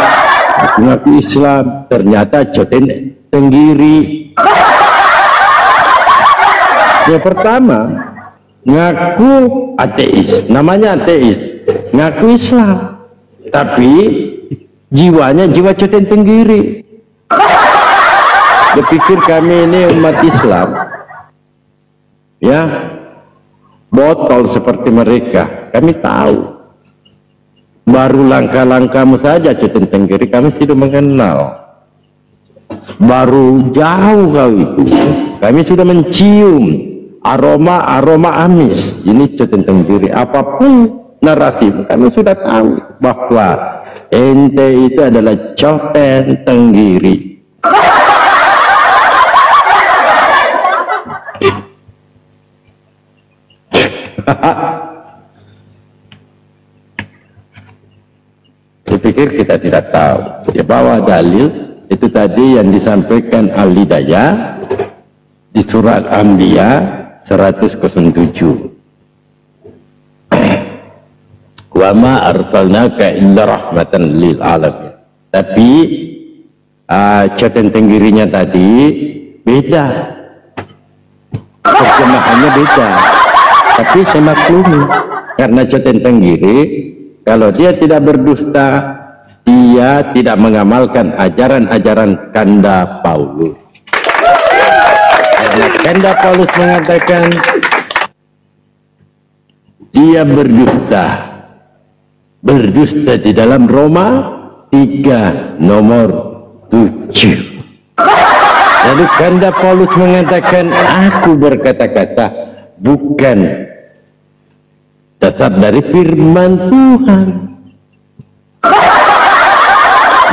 ngaku Islam, ternyata Coten Tenggiri. Yang pertama ngaku ateis, namanya ateis, ngaku Islam, tapi jiwanya jiwa Coten Tenggiri. Berpikir kami ini umat Islam, ya, botol seperti mereka. Kami tahu. Baru langkah-langkahmu saja Coten Tenggiri kami sudah mengenal. Baru jauh kau itu, kami sudah mencium aroma amis. Ini Coten Tenggiri. Apapun narasi kami sudah tahu bahwa ente itu adalah Coten Tenggiri. Saya pikir kita tidak tahu. Ya, bawa dalil itu tadi yang disampaikan Al-Hidayah di surat Anbiya 107. Wa ma arsalnaka illa rahmatan lil alamin. Tapi Coten Tenggirinya tadi beda, terjemahannya beda. Tapi saya maklumi, karena Coten Tenggiri kalau dia tidak berdusta, dia tidak mengamalkan ajaran-ajaran Kanda Paulus. Karena Kanda Paulus mengatakan dia berdusta di dalam Roma 3 nomor 7. Lalu Kanda Paulus mengatakan, aku berkata-kata bukan dasar dari firman Tuhan.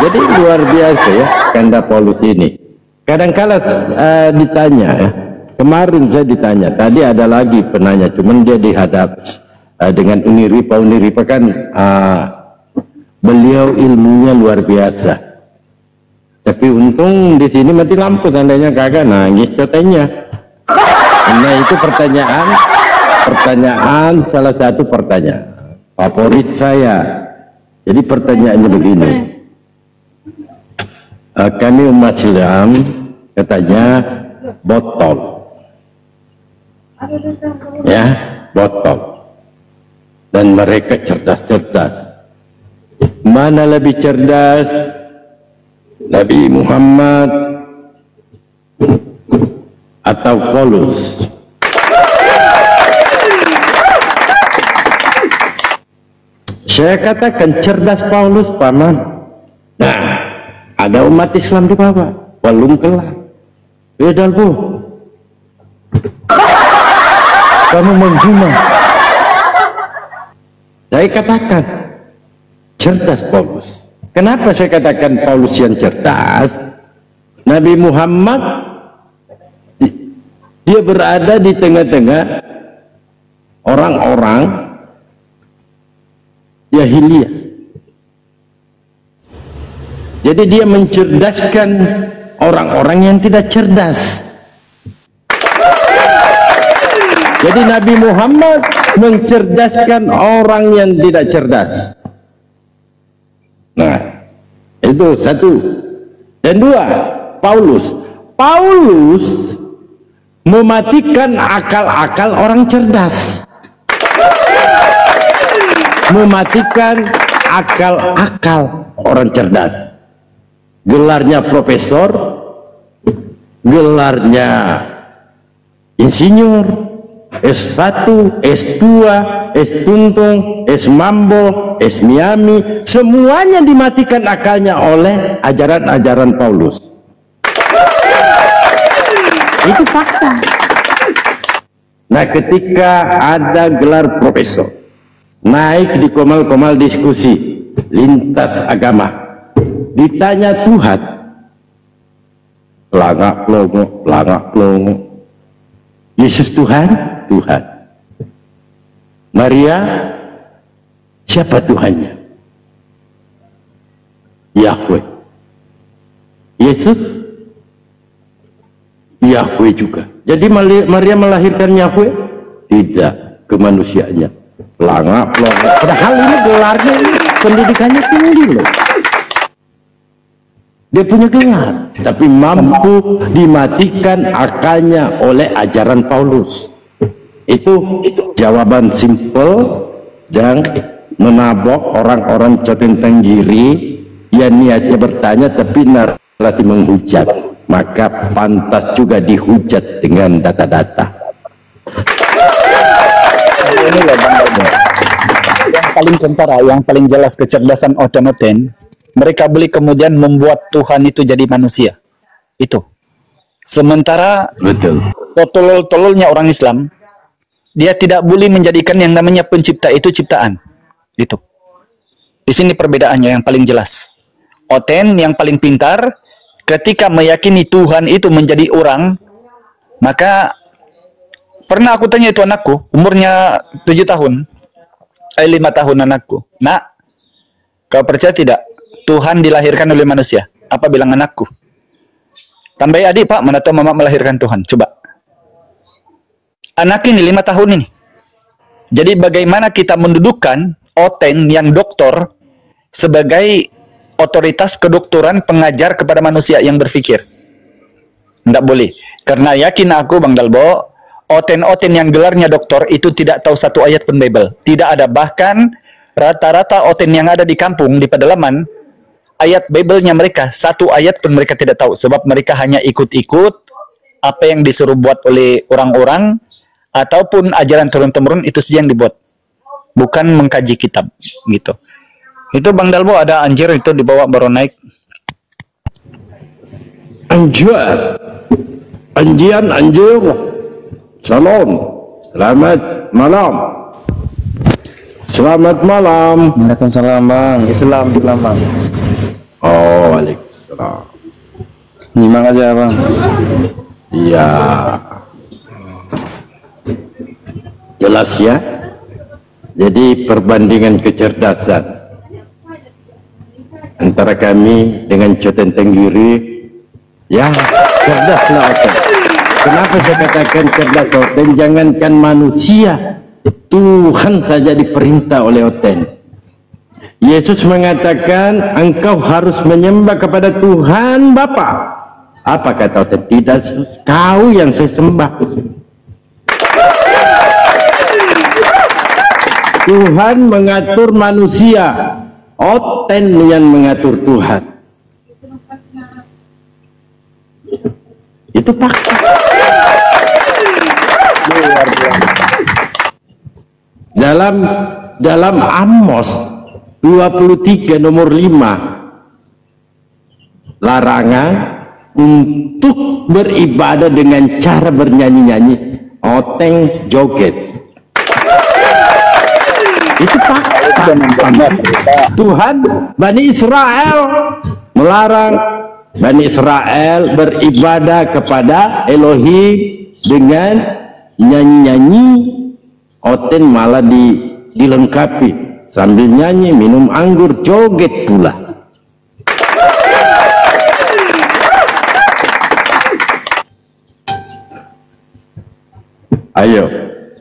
Jadi luar biasa ya Kanda Paulus ini. Kadang-kala ditanya ya, kemarin saya ditanya, tadi ada lagi penanya, cuman dia dihadap dengan Uniripa kan beliau ilmunya luar biasa. Tapi untung di sini mati lampu, seandainya kagak nangis katanya. Nah itu pertanyaan salah satu pertanyaan favorit saya. Jadi pertanyaannya begini, kami umat Islam katanya botol, ya botol, dan mereka cerdas-cerdas. Mana lebih cerdas, Nabi Muhammad atau Paulus? Saya katakan cerdas Paulus, paman. Nah, ada umat Islam di bawah, belum kelar. Beda bu, kamu menghina. Saya katakan cerdas Paulus. Kenapa saya katakan Paulus yang cerdas? Nabi Muhammad dia berada di tengah-tengah orang-orang jahiliyah. Jadi dia mencerdaskan orang-orang yang tidak cerdas. Jadi Nabi Muhammad mencerdaskan orang yang tidak cerdas. Nah, itu satu. Dan dua, Paulus mematikan akal-akal orang cerdas. Mematikan akal-akal orang cerdas. Gelarnya profesor, gelarnya insinyur, S1, S2, S Tuntung, S Mambo, S Miami, semuanya dimatikan akalnya oleh ajaran-ajaran Paulus. Itu fakta. Nah, ketika ada gelar profesor, naik di komal-komal diskusi lintas agama, ditanya Tuhan, pelangak pelongo. Yesus Tuhan, Tuhan. Maria, siapa Tuhannya? Yahweh. Yesus Yahweh juga. Jadi Maria melahirkan Yahweh? Tidak, kemanusiaannya. Pelangak. Padahal ini gelarnya, ini pendidikannya tinggi loh. Dia punya gelar, tapi mampu dimatikan akalnya oleh ajaran Paulus. Itu jawaban simple dan menabok orang-orang centeng giri yang niatnya bertanya tapi narasi menghujat. Maka pantas juga dihujat dengan data-data. Ini loh Bang Dalbo. Yang paling kentara, yang paling jelas kecerdasan oten-oten, mereka boleh kemudian membuat Tuhan itu jadi manusia. Itu. Sementara Betul. tolol-tololnya orang Islam, dia tidak boleh menjadikan yang namanya pencipta itu ciptaan. Itu. Di sini perbedaannya yang paling jelas. Oten yang paling pintar, ketika meyakini Tuhan itu menjadi orang, maka pernah aku tanya itu anakku, umurnya 7 tahun, 5 tahun anakku. Nak, kau percaya tidak? Tuhan dilahirkan oleh manusia. Apa bilang anakku? Tambahi adik, Pak, mana tahu mama melahirkan Tuhan. Coba. Anak ini 5 tahun ini. Jadi bagaimana kita mendudukkan Oten yang doktor sebagai otoritas kedokteran pengajar kepada manusia yang berpikir? Tidak boleh. Karena yakin aku, Bang Dalbo, Oten-Oten yang gelarnya doktor itu tidak tahu satu ayat pun Bible. Tidak ada. Bahkan rata-rata Oten yang ada di kampung, di pedalaman, ayat Bible-nya mereka, satu ayat pun mereka tidak tahu. Sebab mereka hanya ikut-ikut apa yang disuruh buat oleh orang-orang, ataupun ajaran turun-temurun itu saja yang dibuat. Bukan mengkaji kitab. Gitu. Itu Bang Dalbo ada anjir itu dibawa baru naik. Anjir. Salam. Selamat malam. Selamat malam. Waalaikumsalam Bang. Islam Bang. Oh, waalaikumsalam. Nyimak aja Bang. Iya. Jelas ya. Jadi perbandingan kecerdasan antara kami dengan Coten Tenggiri, ya cerdaslah Oten. Kenapa saya katakan cerdas Oten? Jangankan manusia, Tuhan saja diperintah oleh Oten. Yesus mengatakan engkau harus menyembah kepada Tuhan Bapa. Apa kata Oten? Tidak, kau yang saya sembah. Tuhan mengatur manusia, Oten yang mengatur Tuhan. Itu fakta. Dalam Amos 23 nomor 5, larangan untuk beribadah dengan cara bernyanyi-nyanyi, oteng, joget. Itu fakta. Tuhan Bani Israel melarang Bani Israel beribadah kepada Elohim dengan nyanyi-nyanyi. Oten malah dilengkapi sambil nyanyi, minum anggur, joget pula. Ayo,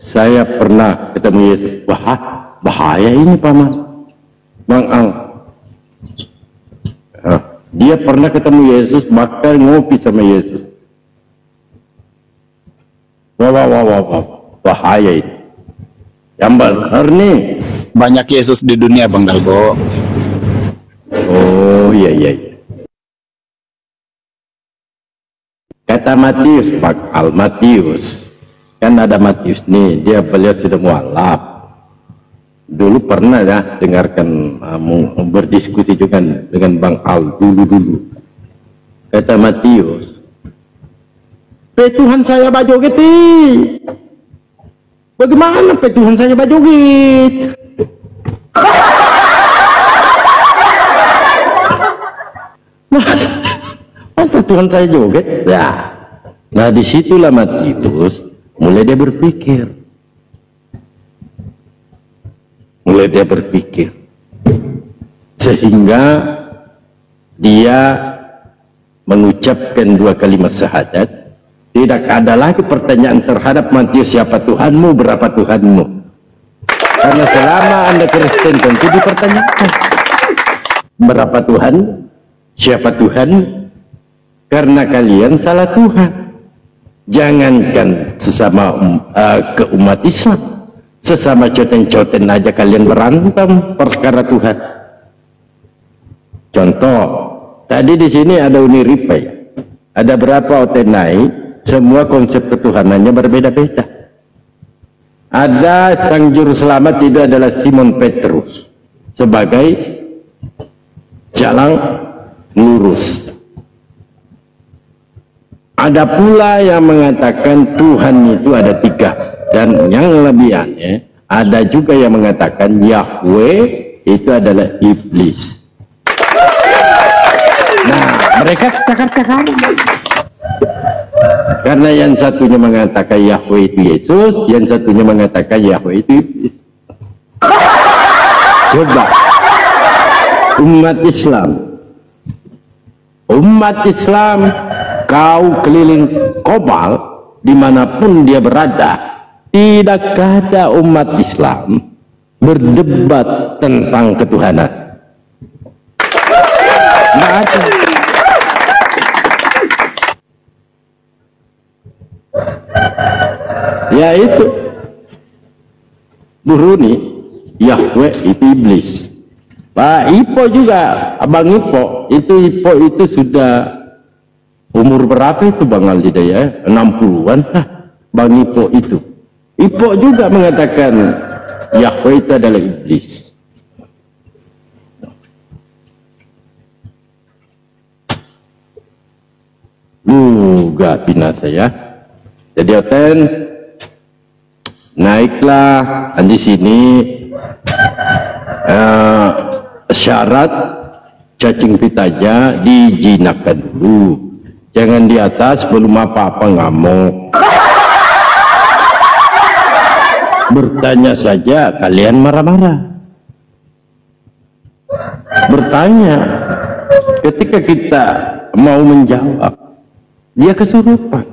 saya pernah ketemu Yesus. Bahaya ini paman, Bang Al. Dia pernah ketemu Yesus, makan ngopi sama Yesus. Wah, bahaya ini. Yang benar nih. Banyak Yesus di dunia Bang Dalbo. Oh iya. Kata Matius, Pak Al Matius, kan ada Matius nih, beliau sudah mualaf. Dulu pernah ya dengarkan berdiskusi juga dengan Bang Al dulu. Kata Matius, Tuhan saya bajoget. Bagaimana Tuhan saya bajoget? Masa Tuhan saya joget? Nah disitulah Matius mulai dia berpikir. Sehingga dia mengucapkan 2 kalimat syahadat, tidak ada lagi pertanyaan terhadap manusia siapa Tuhanmu, berapa Tuhanmu. Karena selama Anda Kristen tentu dipertanyakan berapa Tuhan, siapa Tuhan, karena kalian salah Tuhan. Jangankan sesama umat Islam, sesama coten-coten aja kalian berantem perkara Tuhan. Contoh, tadi di sini ada Uni Ripai, ada berapa Otenai, semua konsep ketuhanannya berbeda-beda. Ada sang juru selamat itu adalah Simon Petrus sebagai jalan lurus. Ada pula yang mengatakan Tuhan itu ada 3, dan yang lebih aneh ada juga yang mengatakan Yahweh itu adalah iblis. Nah, mereka cakar-cakar. Karena yang satunya mengatakan Yahweh itu Yesus, yang satunya mengatakan Yahweh itu iblis. Coba umat Islam kau keliling Kobal dimanapun dia berada, tidak ada umat Islam berdebat tentang ketuhanan. Tidak ada. Ya itu Buruni, Yahweh itu iblis. Pak Ipo juga, Abang Ipo itu sudah umur berapa itu Bang Alida ya? 60-an kah Bang Ipo itu? Ipo juga mengatakan Yahweh itu adalah iblis. Gak binasa ya. Jadi Oten naiklah di sini syarat cacing pitanya dijinakkan dulu. Jangan di atas belum apa-apa ngamuk. Bertanya saja kalian marah-marah. Bertanya, ketika kita mau menjawab, dia kesurupan.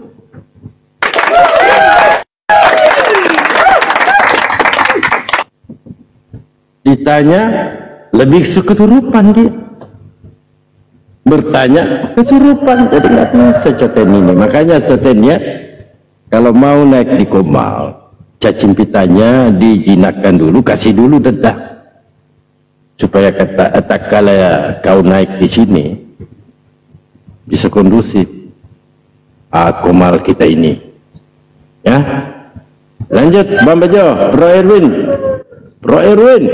Ditanya, lebih kesurupan dia. Bertanya kesurupan, jadi nggak bisa coten ini. Makanya cotennya kalau mau naik di Komal, cacing pitanya dijinakkan dulu, kasih dulu dedak supaya kata kalau kau naik di sini bisa kondusif Komal kita ini ya. Lanjut Bang Bejo, Bro Erwin